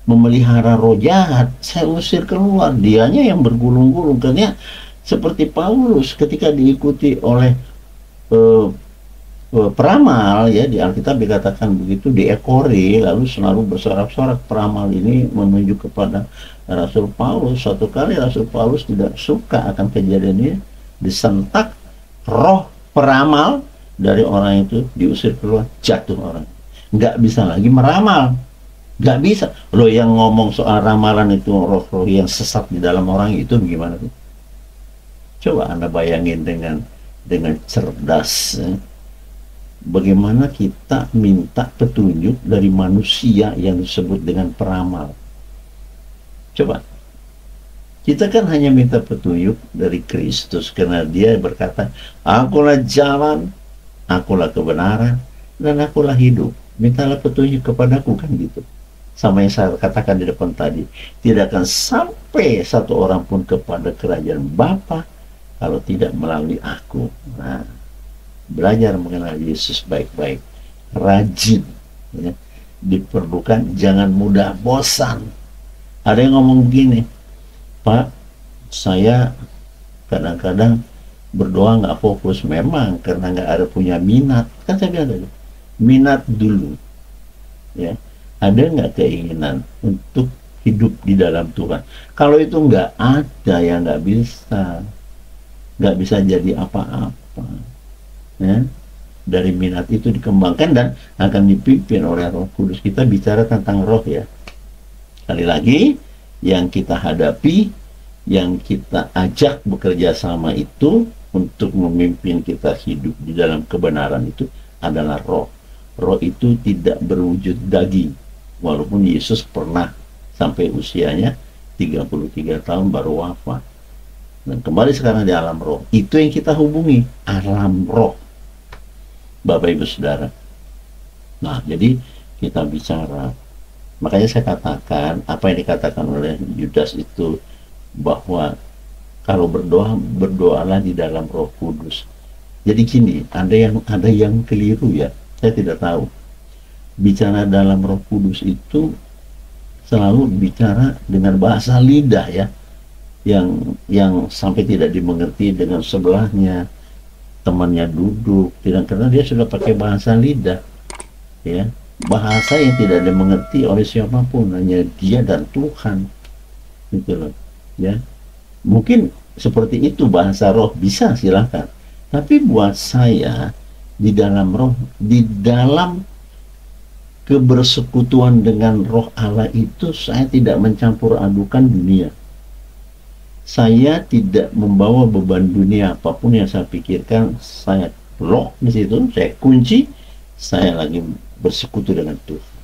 memelihara roh jahat, saya usir keluar. Dianya yang bergulung-gulung. Karena seperti Paulus ketika diikuti oleh peramal ya, di Alkitab dikatakan begitu, diekori, lalu selalu bersorak-sorak. Peramal ini menunjuk kepada Rasul Paulus. Suatu kali Rasul Paulus tidak suka akan kejadian ini, disentak, roh peramal dari orang itu diusir keluar, jatuh orang. Nggak bisa lagi meramal. Nggak bisa. Loh, yang ngomong soal ramalan itu roh-roh yang sesat di dalam orang itu bagaimana tuh? Coba Anda bayangin dengan cerdas ya. Bagaimana kita minta petunjuk dari manusia yang disebut dengan peramal. Coba. Kita kan hanya minta petunjuk dari Kristus, karena dia berkata, akulah jalan, akulah kebenaran, dan akulah hidup. Mintalah petunjuk kepadaku, kan gitu. Sama yang saya katakan di depan tadi, tidak akan sampai satu orang pun kepada kerajaan Bapa kalau tidak melalui aku. Nah, belajar mengenal Yesus baik-baik, rajin ya. Diperlukan, jangan mudah bosan. Ada yang ngomong begini, Pak, saya kadang-kadang berdoa nggak fokus. Memang karena nggak ada punya minat. Kan saya bilang tadi, minat dulu ya. Ada nggak keinginan untuk hidup di dalam Tuhan? Kalau itu nggak ada, ya nggak bisa jadi apa-apa ya. Dari minat itu dikembangkan dan akan dipimpin oleh Roh Kudus. Kita bicara tentang roh ya. Sekali lagi, yang kita hadapi, yang kita ajak bekerja sama itu untuk memimpin kita hidup di dalam kebenaran itu adalah roh. Roh itu tidak berwujud daging. Walaupun Yesus pernah sampai usianya 33 tahun baru wafat. Dan kembali sekarang di alam roh. Itu yang kita hubungi, alam roh. Bapak Ibu Saudara. Nah, jadi kita bicara. Makanya saya katakan, apa yang dikatakan oleh Yudas itu, bahwa kalau berdoa, berdoalah di dalam Roh Kudus. Jadi gini, ada yang keliru ya. Saya tidak tahu. Bicara dalam Roh Kudus itu selalu bicara dengan bahasa lidah ya, yang sampai tidak dimengerti dengan sebelahnya, temannya duduk tidak, karena dia sudah pakai bahasa lidah ya, bahasa yang tidak dimengerti oleh siapapun, hanya dia dan Tuhan gitu loh ya. Mungkin seperti itu bahasa roh, bisa silakan, tapi buat saya di dalam roh, di dalam kebersekutuan dengan roh Allah itu, saya tidak mencampur adukan dunia. Saya tidak membawa beban dunia apapun yang saya pikirkan. Saya lock di situ, saya kunci, saya lagi bersekutu dengan Tuhan.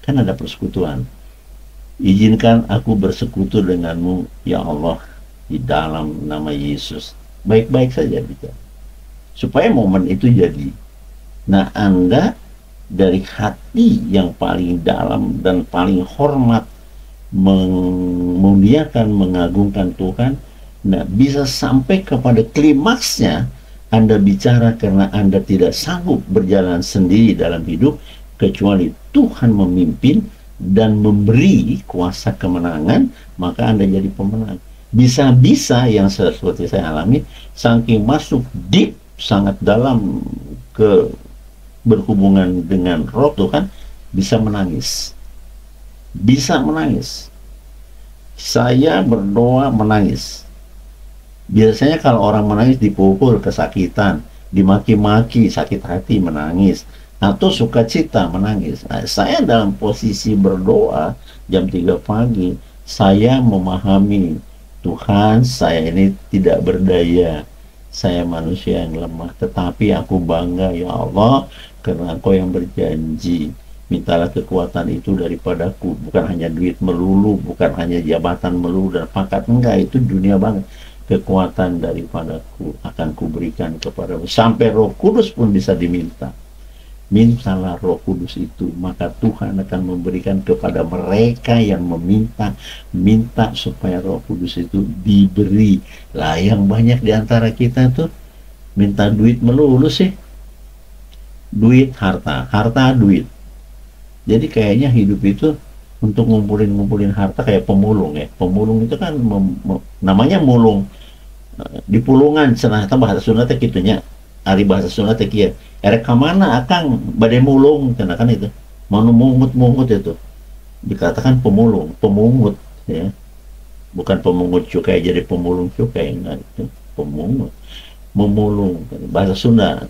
Kan ada persekutuan. Izinkan aku bersekutu denganmu, ya Allah, di dalam nama Yesus. Baik-baik saja bicara. Supaya momen itu jadi. Nah, Anda dari hati yang paling dalam dan paling hormat, memuliakan, mengagungkan Tuhan, nah bisa sampai kepada klimaksnya Anda bicara karena Anda tidak sanggup berjalan sendiri dalam hidup kecuali Tuhan memimpin dan memberi kuasa kemenangan, maka Anda jadi pemenang. Bisa-bisa yang seperti saya alami, saking masuk deep, sangat dalam ke berhubungan dengan roh Tuhan, bisa menangis. Bisa menangis. Saya berdoa menangis. Biasanya kalau orang menangis dipukul, kesakitan, dimaki-maki, sakit hati, menangis, atau sukacita, menangis. Nah, saya dalam posisi berdoa jam 3 pagi, saya memahami Tuhan, saya ini tidak berdaya, saya manusia yang lemah, tetapi aku bangga ya Allah karena Engkau yang berjanji, mintalah kekuatan itu daripadaku, bukan hanya duit melulu, bukan hanya jabatan melulu dan pangkat, enggak, itu dunia banget. Kekuatan daripadaku akan kuberikan kepadamu, sampai Roh Kudus pun bisa diminta. Mintalah Roh Kudus itu, maka Tuhan akan memberikan kepada mereka yang meminta. Minta supaya Roh Kudus itu diberi. Lah yang banyak diantara kita tuh minta duit melulu sih, duit, harta, harta, duit. Jadi kayaknya hidup itu untuk ngumpulin harta kayak pemulung ya. Pemulung itu kan namanya mulung. Di pulungan cenah bahasa Sunda teh kitunya. Ari bahasa Sunda teh kieu. Erek ka mana akang bade mulung cenah kan itu. Mau mungut-mungut itu. Dikatakan pemulung, pemungut ya. Bukan pemungut cukai jadi pemulung cukai, enggak, itu pemungut. Memulung bahasa Sunda.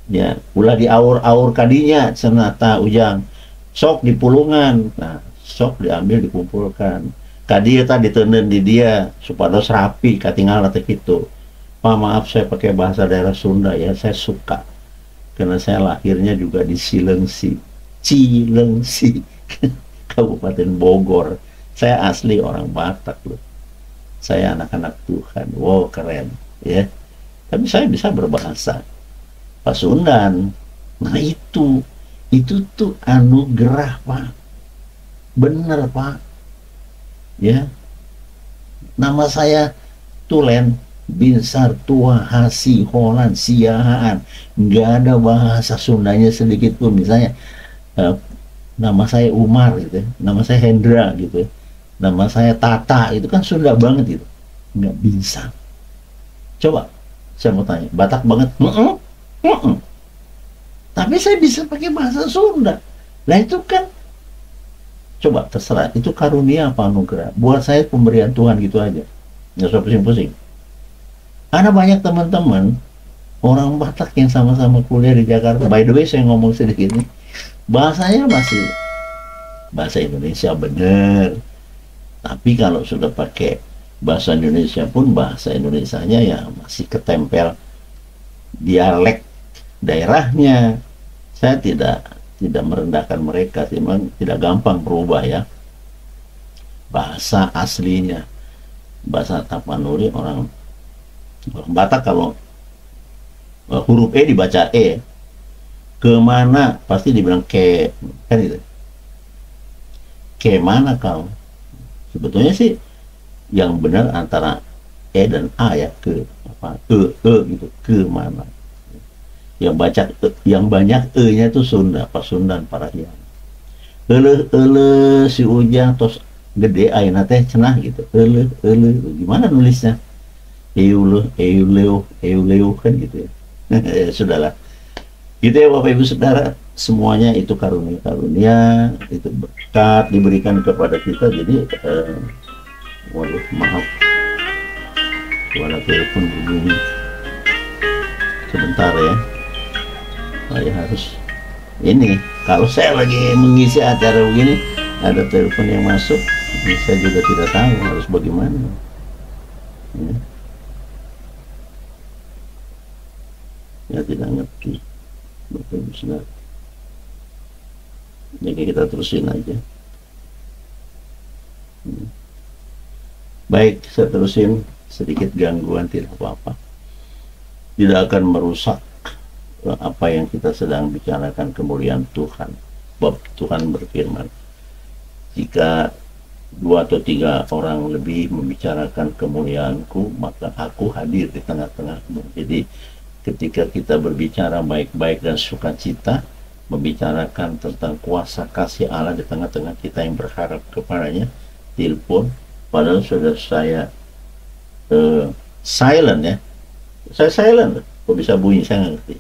Ya, ulah diaur-aur kadinya cenah ta ujang. Sok di pulungan, nah sok diambil dikumpulkan kadi tadi ditenen di dia supados rapi katinggal teh kitu. Pak maaf saya pakai bahasa daerah Sunda ya, saya suka karena saya lahirnya juga di Cilengsi Kabupaten Bogor. Saya asli orang Batak loh, saya anak-anak Tuhan. Wow, keren ya, tapi saya bisa berbahasa Pasundan. Nah itu tuh anugerah Pak, bener Pak ya. Nama saya Tulen Binsar Tua Hasi Holan Siahaan, nggak ada bahasa Sundanya sedikit pun. Misalnya nama saya Umar gitu ya, nama saya Hendra gitu ya, nama saya Tata, itu kan Sunda banget gitu, nggak bisa. Coba saya mau tanya, Batak banget? Tapi saya bisa pakai bahasa Sunda. Nah itu kan, coba terserah, itu karunia apa anugerah? Buat saya pemberian Tuhan gitu aja, nggak usah pusing-pusing. Ada banyak teman-teman orang Batak yang sama-sama kuliah di Jakarta. By the way, saya ngomong sedikit nih, bahasanya masih bahasa Indonesia bener, tapi kalau sudah pakai bahasa Indonesia pun bahasa Indonesianya ya masih ketempel dialek daerahnya. Saya tidak merendahkan mereka sih, memang tidak gampang berubah ya bahasa aslinya. Bahasa Tapanuli orang Batak kalau huruf E dibaca E, kemana pasti dibilang ke, kan gitu, kemana kau. Sebetulnya sih yang benar antara E dan A ya, ke apa, gitu, kemana. Yang banyak E-nya itu Sunda, Pasundan, Parahyangan. si ujang tos gede ayeuna teh cenah gitu. Gimana nulisnya? Euleu kan gitu ya. Ya sudahlah. Gitu ya Bapak Ibu Saudara, semuanya itu karunia-karunia, itu berkat diberikan kepada kita. Jadi waduh maaf, suara telepon begini. Sebentar ya, saya harus ini. Kalau saya lagi mengisi acara begini, ada telepon yang masuk, saya juga tidak tahu harus bagaimana. Ya, ya tidak ngerti. Bapak Ibu Saudara. Jadi kita terusin aja. Baik, saya terusin. Sedikit gangguan tidak apa-apa. Tidak akan merusak apa yang kita sedang bicarakan, kemuliaan Tuhan. Bab Tuhan berfirman, jika 2 atau 3 orang lebih membicarakan kemuliaanku, maka aku hadir di tengah-tengahmu. Jadi ketika kita berbicara baik-baik dan sukacita, membicarakan tentang kuasa kasih Allah di tengah-tengah kita yang berharap kepadanya, telepon, padahal sudah saya silent ya, saya silent, kok bisa bunyi, saya nggak ngerti.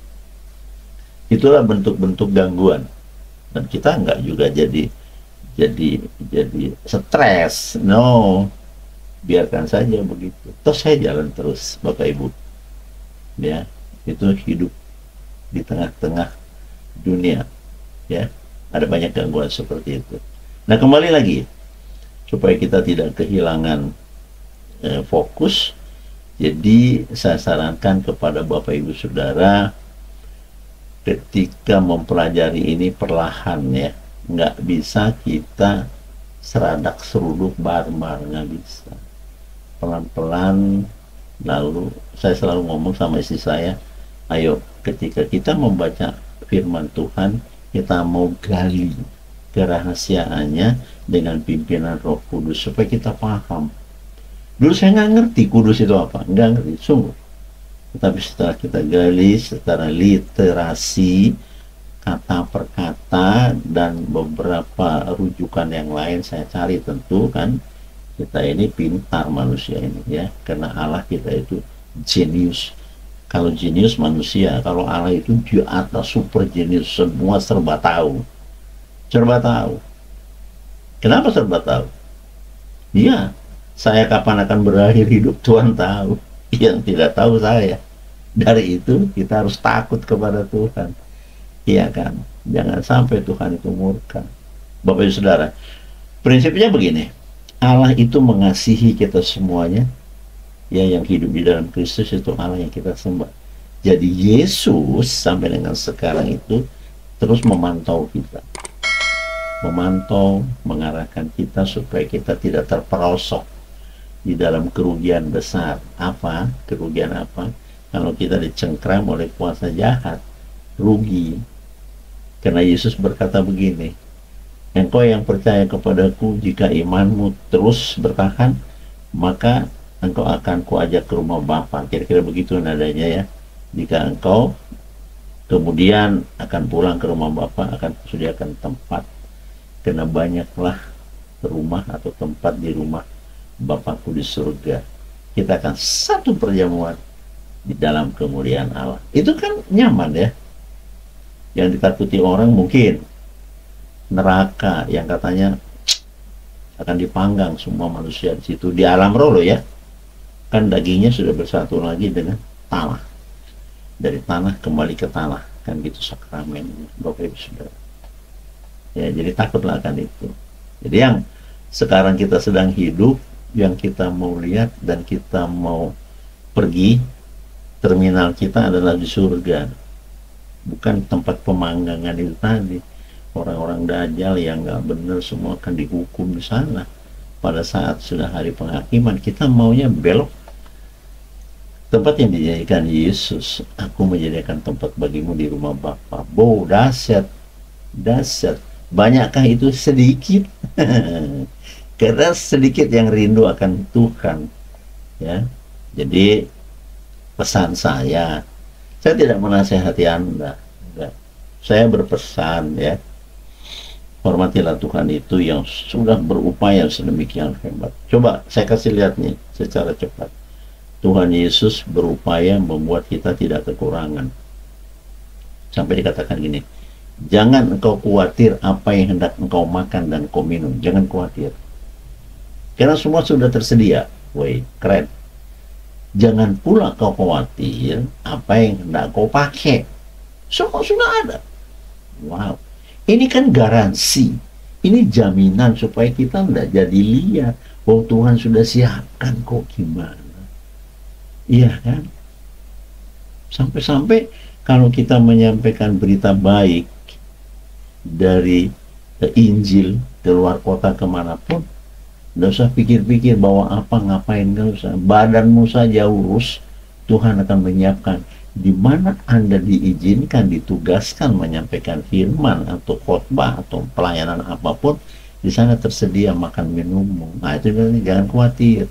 Itulah bentuk-bentuk gangguan, dan kita nggak juga jadi stres. No, biarkan saja begitu. Toh saya jalan terus, Bapak Ibu. Ya, itu hidup di tengah-tengah dunia. Ya, ada banyak gangguan seperti itu. Nah, kembali lagi supaya kita tidak kehilangan fokus. Jadi saya sarankan kepada Bapak Ibu Saudara, ketika mempelajari ini perlahan ya, nggak bisa kita seradak seruduk barbar, nggak bisa, pelan-pelan. Lalu saya selalu ngomong sama istri saya, ayo ketika kita membaca firman Tuhan, kita mau gali kerahasiaannya dengan pimpinan Roh Kudus supaya kita paham. Dulu saya nggak ngerti kudus itu apa, nggak ngerti sungguh. Tetapi setelah kita gali secara literasi, kata per kata, dan beberapa rujukan yang lain saya cari, tentu kan kita ini pintar manusia ini ya, karena Allah kita itu jenius. Kalau jenius manusia, kalau Allah itu di atas super jenius, semua serba tahu. Serba tahu. Kenapa serba tahu? Iya, saya kapan akan berakhir hidup Tuhan tahu. Yang tidak tahu saya. Dari itu kita harus takut kepada Tuhan. Iya kan? Jangan sampai Tuhan itu murka. Bapak Ibu Saudara, prinsipnya begini. Allah itu mengasihi kita semuanya. Ya, yang hidup di dalam Kristus itu Allah yang kita sembah. Jadi Yesus sampai dengan sekarang itu terus memantau kita. Memantau, mengarahkan kita supaya kita tidak terperosok di dalam kerugian besar. Apa? Kerugian apa? Kalau kita dicengkram oleh kuasa jahat, rugi. Karena Yesus berkata begini, engkau yang percaya kepadaku, jika imanmu terus bertahan, maka engkau akan kuajak ke rumah Bapa. Kira-kira begitu nadanya ya. Jika engkau kemudian akan pulang ke rumah Bapa, akan kusediakan tempat. Karena banyaklah rumah atau tempat di rumah Bapakku di surga. Kita akan satu perjamuan di dalam kemuliaan Allah. Itu kan nyaman ya. Yang ditakuti orang mungkin neraka, yang katanya akan dipanggang semua manusia di situ, di alam roh loh ya. Kan dagingnya sudah bersatu lagi dengan tanah. Dari tanah kembali ke tanah. Kan gitu sakramen Bapak Ibu Saudara. Ya, jadi takutlah akan itu. Jadi yang sekarang kita sedang hidup, yang kita mau lihat dan kita mau pergi, terminal kita adalah di surga, bukan tempat pemanggangan itu tadi. Orang-orang dajjal yang nggak benar semua akan dihukum di sana. Pada saat sudah hari penghakiman, kita maunya belok tempat yang dijadikan Yesus. Aku menjadikan tempat bagimu di rumah Bapa. Boh, dahsyat, dahsyat. Banyakkah itu? Sedikit. Karena sedikit yang rindu akan Tuhan ya. Jadi pesan saya tidak menasehati Anda, enggak. Saya berpesan ya, Hormatilah Tuhan itu yang sudah berupaya sedemikian hebat. Coba saya kasih lihat nih secara cepat. Tuhan Yesus berupaya membuat kita tidak kekurangan. Sampai dikatakan gini, jangan engkau khawatir apa yang hendak engkau makan dan engkau minum. Jangan khawatir. Karena semua sudah tersedia. Woi, keren. Jangan pula kau khawatir apa yang hendak kau pakai. Semua sudah ada. Wow. Ini kan garansi. Ini jaminan supaya kita tidak jadi liar. Oh, Tuhan sudah siapkan kok gimana. Iya kan? Sampai-sampai kalau kita menyampaikan berita baik dari Injil keluar kota kemanapun, nggak usah pikir-pikir bawa apa, ngapain, nggak usah. Badanmu saja urus, Tuhan akan menyiapkan. Di mana Anda diizinkan, ditugaskan menyampaikan firman atau khotbah atau pelayanan apapun, di sana tersedia makan minummu. Nah itu jangan khawatir,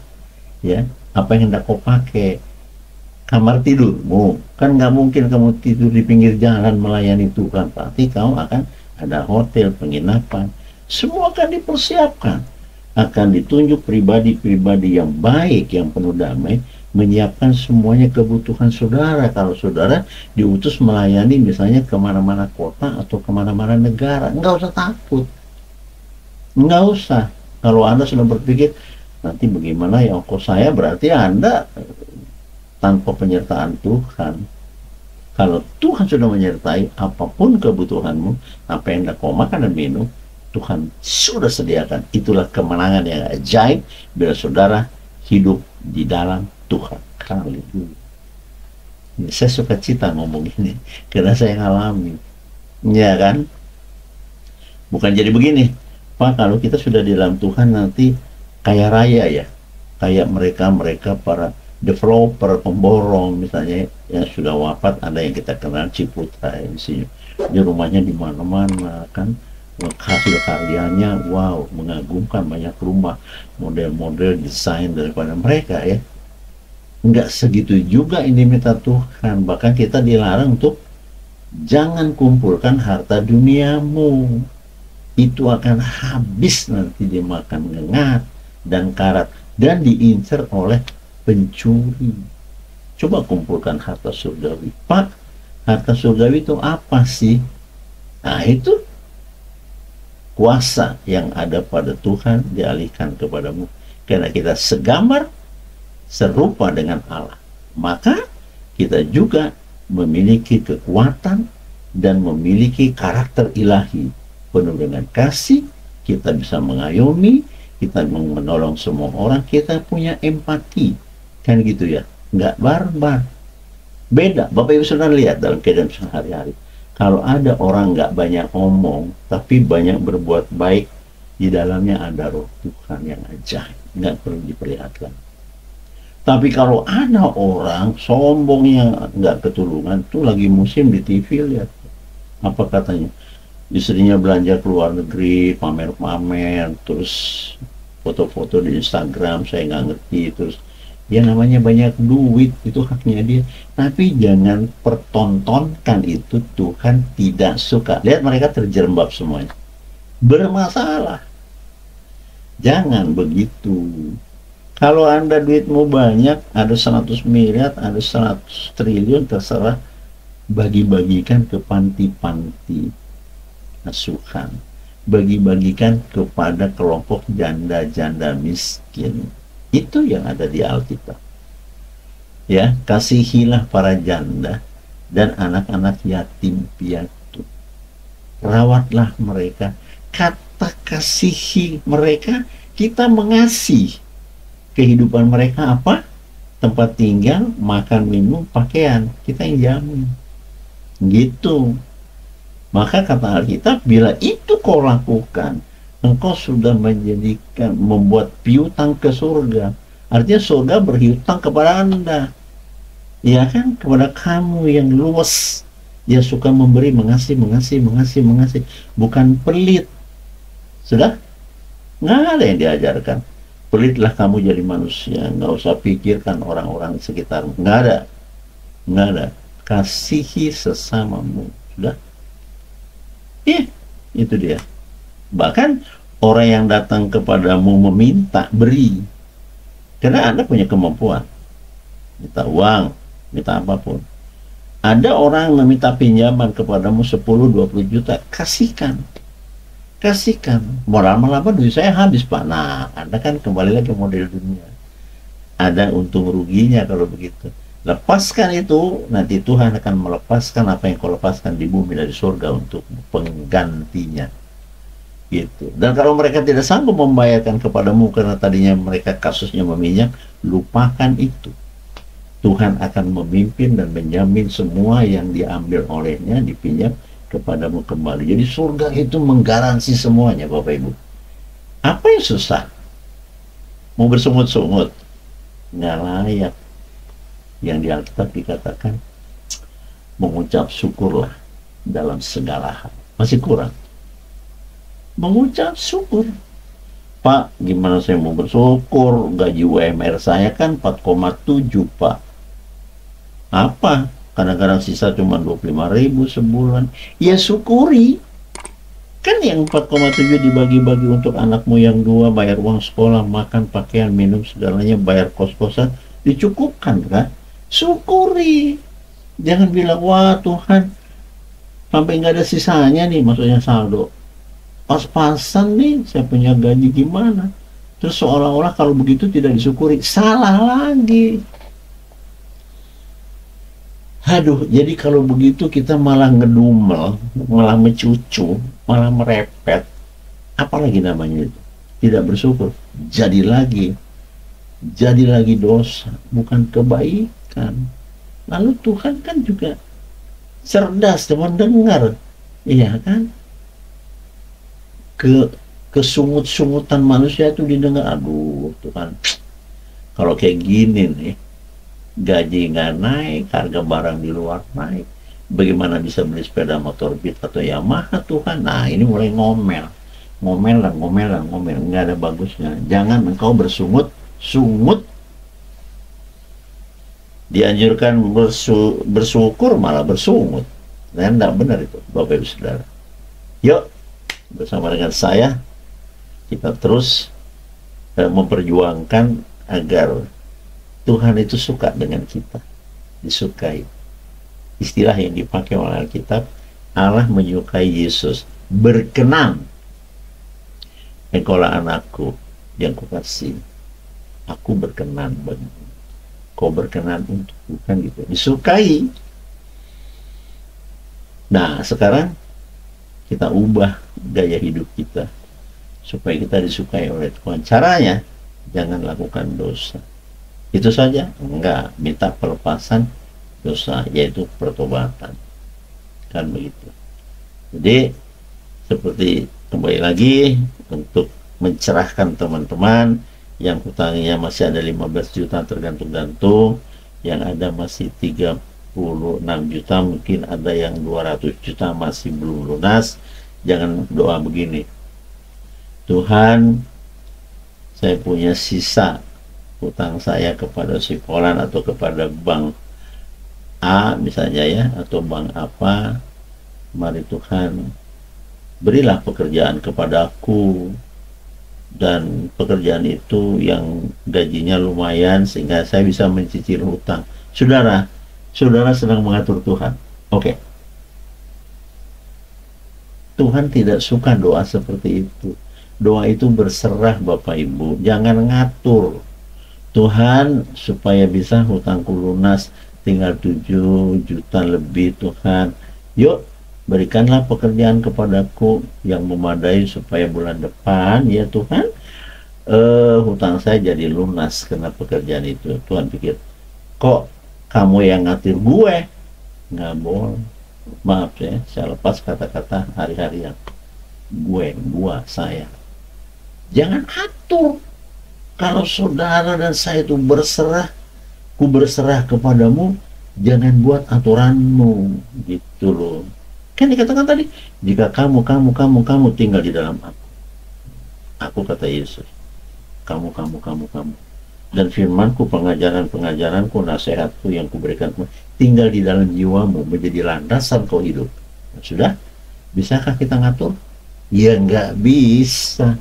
ya. Apa yang hendak kau pakai? Kamar tidurmu, kan nggak mungkin kamu tidur di pinggir jalan melayani Tuhan. Pasti kamu akan ada hotel, penginapan, semua akan dipersiapkan. Akan ditunjuk pribadi-pribadi yang baik, yang penuh damai, menyiapkan semuanya kebutuhan saudara. Kalau saudara diutus melayani misalnya kemana-mana kota atau kemana-mana negara, nggak usah takut, nggak usah. Kalau Anda sudah berpikir nanti bagaimana ya ongkos saya, berarti Anda tanpa penyertaan Tuhan. Kalau Tuhan sudah menyertai apapun kebutuhanmu, apa yang hendak kau makan dan minum, Tuhan sudah sediakan. Itulah kemenangan yang ajaib bila saudara hidup di dalam Tuhan. Haleluya. Saya suka cita ngomong ini karena saya ngalami, ya kan? Bukan jadi begini, Pak, kalau kita sudah di dalam Tuhan nanti kaya raya ya, kayak mereka para developer, pemborong misalnya yang sudah wafat. Ada yang kita kenal Ciputra di sini, di rumahnya di mana-mana kan, hasil karyanya wow, mengagumkan, banyak rumah, model-model desain daripada mereka ya. Enggak segitu juga ini minta Tuhan, bahkan kita dilarang untuk jangan kumpulkan harta duniamu, itu akan habis nanti dimakan ngengat dan karat dan diincar oleh pencuri. Coba kumpulkan harta surgawi. Pak, harta surgawi itu apa sih? Nah itu kuasa yang ada pada Tuhan dialihkan kepadamu. Karena kita segambar, serupa dengan Allah, maka kita juga memiliki kekuatan dan memiliki karakter ilahi. Penuh dengan kasih, kita bisa mengayomi, kita menolong semua orang, kita punya empati. Kan gitu ya, nggak barbar. Beda, Bapak Ibu sudah lihat dalam kehidupan sehari-hari. Kalau ada orang nggak banyak omong, tapi banyak berbuat baik, di dalamnya ada roh Tuhan yang ajaib, nggak perlu diperlihatkan. Tapi kalau ada orang sombong yang nggak ketulungan, tuh lagi musim di TV lihat, apa katanya? Istrinya belanja ke luar negeri, pamer-pamer, terus foto-foto di Instagram, saya nggak ngerti, terus ya namanya banyak duit, itu haknya dia. Tapi jangan pertontonkan itu, Tuhan tidak suka. Lihat mereka terjerembab semuanya, bermasalah. Jangan begitu. Kalau Anda duitmu banyak, ada 100 miliar, ada 100 triliun, terserah, bagi-bagikan ke panti-panti asuhan, bagi-bagikan kepada kelompok janda-janda miskin. Itu yang ada di Alkitab. Ya, kasihilah para janda dan anak-anak yatim piatu. Rawatlah mereka. Kata kasihi mereka, kita mengasihi. Kehidupan mereka apa? Tempat tinggal, makan, minum, pakaian. Kita yang jamin. Gitu. Maka kata Alkitab, bila itu kau lakukan, engkau sudah membuat piutang ke surga. Artinya surga berhutang kepada Anda. Ya kan? Kepada kamu yang luas, yang suka memberi, mengasihi. Bukan pelit. Sudah? Nggak ada yang diajarkan. Pelitlah kamu jadi manusia, nggak usah pikirkan orang-orang di sekitar. Nggak ada. Kasihi sesamamu. Sudah? Itu dia. Bahkan orang yang datang kepadamu meminta, beri. Karena Anda punya kemampuan. Minta uang, minta apapun. Ada orang meminta pinjaman kepadamu 10-20 juta, kasihkan. Kasihkan. Moral melapa duit saya habis, Pak. Nah, Anda kan kembali lagi model dunia. Ada untung ruginya kalau begitu. Lepaskan itu, nanti Tuhan akan melepaskan apa yang kau lepaskan di bumi dari surga untuk penggantinya. Gitu. Dan kalau mereka tidak sanggup membayarkan kepadamu karena tadinya mereka kasusnya meminjam, lupakan itu. Tuhan akan memimpin dan menjamin semua yang diambil olehnya, dipinjam kepadamu kembali. Jadi surga itu menggaransi semuanya, Bapak Ibu. Apa yang susah? Mau bersungut-sungut? Nggak layak. Yang di Alkitab dikatakan, mengucap syukurlah dalam segala hal. Masih kurang. Mengucap syukur. Pak, gimana saya mau bersyukur? Gaji UMR saya kan 4,7, Pak. Apa? Kadang-kadang sisa cuma 25.000 sebulan. Ya syukuri. Kan yang 4,7 dibagi-bagi untuk anakmu yang 2, bayar uang sekolah, makan, pakaian, minum, segalanya, bayar kos-kosan, dicukupkan kan? Syukuri. Jangan bilang, wah Tuhan, sampai nggak ada sisanya nih, maksudnya saldo. Pas-pasan nih, saya punya gaji gimana? Terus seolah-olah kalau begitu tidak disyukuri. Salah lagi. Aduh, jadi kalau begitu kita malah ngedumel, malah mencucu, malah merepet. Apalagi namanya itu? Tidak bersyukur. Jadi lagi dosa, bukan kebaikan. Lalu Tuhan kan juga cerdas dan mendengar. Iya kan? Kesungut-sungutan manusia itu didengar. Aduh Tuhan, kalau kayak gini nih, gaji nggak naik, harga barang di luar naik, bagaimana bisa beli sepeda motor Beat atau Yamaha Tuhan? Nah ini mulai ngomel, nggak ada bagusnya. Jangan engkau bersungut-sungut. Dianjurkan bersyukur malah bersungut. Nah, enggak benar itu, Bapak Ibu Saudara. Yuk, bersama dengan saya, kita terus memperjuangkan agar Tuhan itu suka dengan kita, disukai. Istilah yang dipakai oleh Alkitab, Allah menyukai Yesus, berkenan. Engkaulah anakku yang kukasihi, aku berkenan bagimu. Kau berkenan untuk Tuhan gitu, disukai. Nah sekarang kita ubah gaya hidup kita supaya kita disukai oleh Tuhan. Caranya jangan lakukan dosa. Itu saja? Enggak, minta pelepasan dosa, yaitu pertobatan. Kan begitu. Jadi seperti kembali lagi untuk mencerahkan teman-teman yang hutangnya masih ada 15 juta tergantung-gantung, yang ada masih 36 juta, mungkin ada yang 200 juta masih belum lunas. Jangan doa begini, Tuhan, saya punya sisa hutang saya kepada si Fulan atau kepada bank A misalnya ya, atau bank apa, mari Tuhan berilah pekerjaan kepadaku, dan pekerjaan itu yang gajinya lumayan sehingga saya bisa mencicil hutang. Saudara sedang mengatur Tuhan. Oke. Tuhan tidak suka doa seperti itu. Doa itu berserah, Bapak Ibu. Jangan ngatur. Tuhan, supaya bisa hutangku lunas, tinggal 7 juta lebih Tuhan. Yuk, berikanlah pekerjaan kepadaku yang memadai supaya bulan depan ya Tuhan, hutang saya jadi lunas karena pekerjaan itu. Tuhan pikir, kok kamu yang ngatur gue? Nggak boleh. Maaf ya, saya lepas kata-kata hari-harian. Gua, saya. Jangan atur. Kalau saudara dan saya itu berserah, ku berserah kepadamu, jangan buat aturanmu gitu loh. Kan dikatakan tadi, jika kamu tinggal di dalam aku kata Yesus, kamu. Dan firmanku, pengajaranku, nasihatku yang kuberikan tinggal di dalam jiwamu, menjadi landasan kau hidup. Sudah? Bisakah kita ngatur? Ya nggak bisa.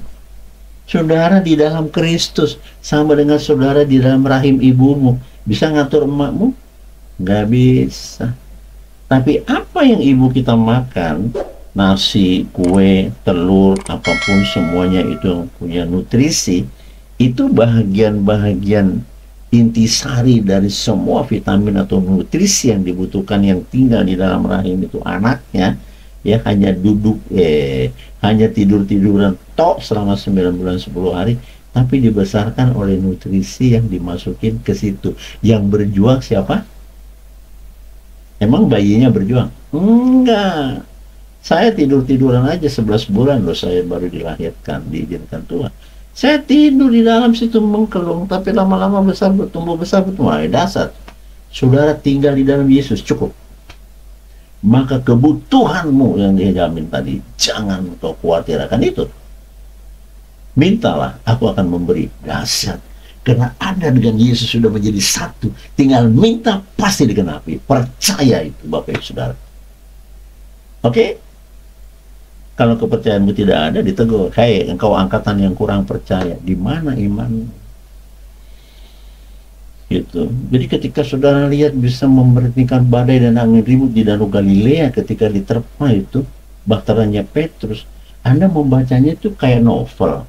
Saudara di dalam Kristus sama dengan saudara di dalam rahim ibumu. Bisa ngatur emakmu? Nggak bisa. Tapi apa yang ibu kita makan, nasi, kue, telur, apapun semuanya itu yang punya nutrisi, itu bahagian-bahagian intisari dari semua vitamin atau nutrisi yang dibutuhkan yang tinggal di dalam rahim itu anaknya, ya hanya tidur-tiduran tok selama 9 bulan 10 hari, tapi dibesarkan oleh nutrisi yang dimasukin ke situ. Yang berjuang siapa? Emang bayinya berjuang? Enggak. Saya tidur-tiduran aja 11 bulan loh, saya baru dilahirkan, diizinkan Tuhan. Saya tidur di dalam situ mengkelung, tapi lama-lama besar, bertumbuh besar, mulai dasar. Saudara tinggal di dalam Yesus, cukup. Maka kebutuhanmu yang dia jamin tadi, jangan kau khawatir akan itu. Mintalah, aku akan memberi. Dahsyat. Karena Anda dengan Yesus sudah menjadi satu. Tinggal minta, pasti digenapi. Percaya itu, Bapak Ibu Saudara. Oke? Kalau kepercayaanmu tidak ada, ditegur. Hei, engkau angkatan yang kurang percaya. Di mana imanmu? Gitu. Jadi ketika saudara lihat bisa memberhentikan badai dan angin ribut di Danau Galilea ketika diterpa itu, bakteranya Petrus, Anda membacanya itu kayak novel.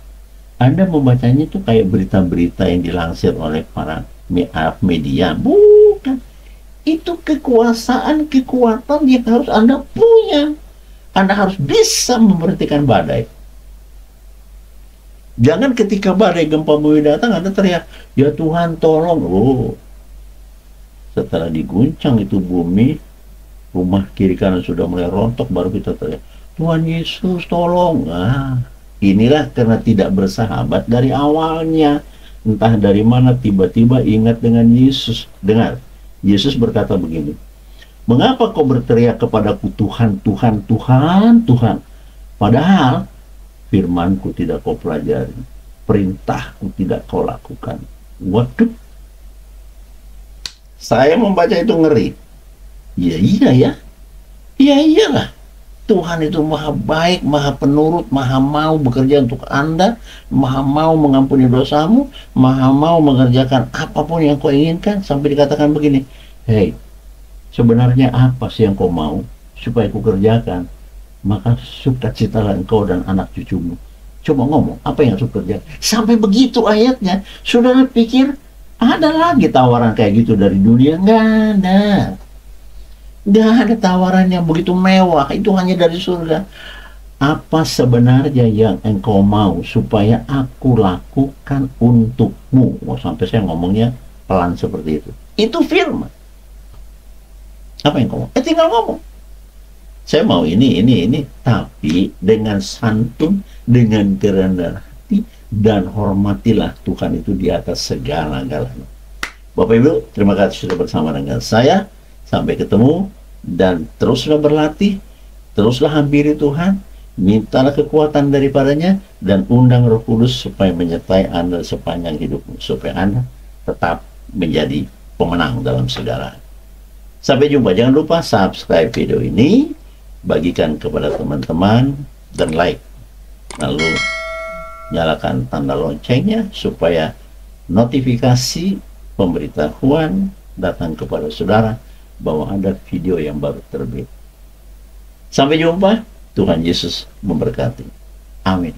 Anda membacanya itu kayak berita-berita yang dilansir oleh para media. Bukan. Itu kekuasaan, kekuatan yang harus Anda punya. Anda harus bisa memberhentikan badai. Jangan ketika badai gempa bumi datang, Anda teriak, ya Tuhan tolong. Oh, setelah diguncang itu bumi, rumah kiri kanan sudah mulai rontok, baru kita teriak, Tuhan Yesus tolong. Inilah karena tidak bersahabat dari awalnya. Entah dari mana tiba-tiba ingat dengan Yesus. Dengar, Yesus berkata begini, mengapa kau berteriak kepadaku Tuhan, Tuhan, Tuhan, Tuhan, padahal firmanku tidak kau pelajari, perintahku tidak kau lakukan. Waduh, saya membaca itu ngeri. Ya iya ya, ya iyalah. Tuhan itu maha baik, maha penurut, maha mau bekerja untuk Anda, maha mau mengampuni dosamu, maha mau mengerjakan apapun yang kau inginkan, sampai dikatakan begini, hei, sebenarnya apa sih yang kau mau supaya kau kerjakan? Maka sukacitalah engkau dan anak cucumu. Coba ngomong, apa yang harus kerjakan? Sampai begitu ayatnya, saudara pikir ada lagi tawaran kayak gitu dari dunia? Nggak ada. Nggak ada tawaran yang begitu mewah, itu hanya dari surga. Apa sebenarnya yang engkau mau supaya aku lakukan untukmu? Sampai saya ngomongnya pelan seperti itu. Itu firman. Apa yang kau mau? Tinggal ngomong. Saya mau ini. Tapi dengan santun, dengan kerendahan hati, dan hormatilah Tuhan itu di atas segala-galanya. Bapak Ibu, terima kasih sudah bersama dengan saya. Sampai ketemu. Dan teruslah berlatih, teruslah hampiri Tuhan, mintalah kekuatan daripadanya, dan undang Roh Kudus supaya menyertai Anda sepanjang hidupmu, supaya Anda tetap menjadi pemenang dalam segala. Sampai jumpa, jangan lupa subscribe video ini, bagikan kepada teman-teman, dan like, lalu nyalakan tanda loncengnya supaya notifikasi pemberitahuan datang kepada saudara bahwa ada video yang baru terbit. Sampai jumpa, Tuhan Yesus memberkati. Amin.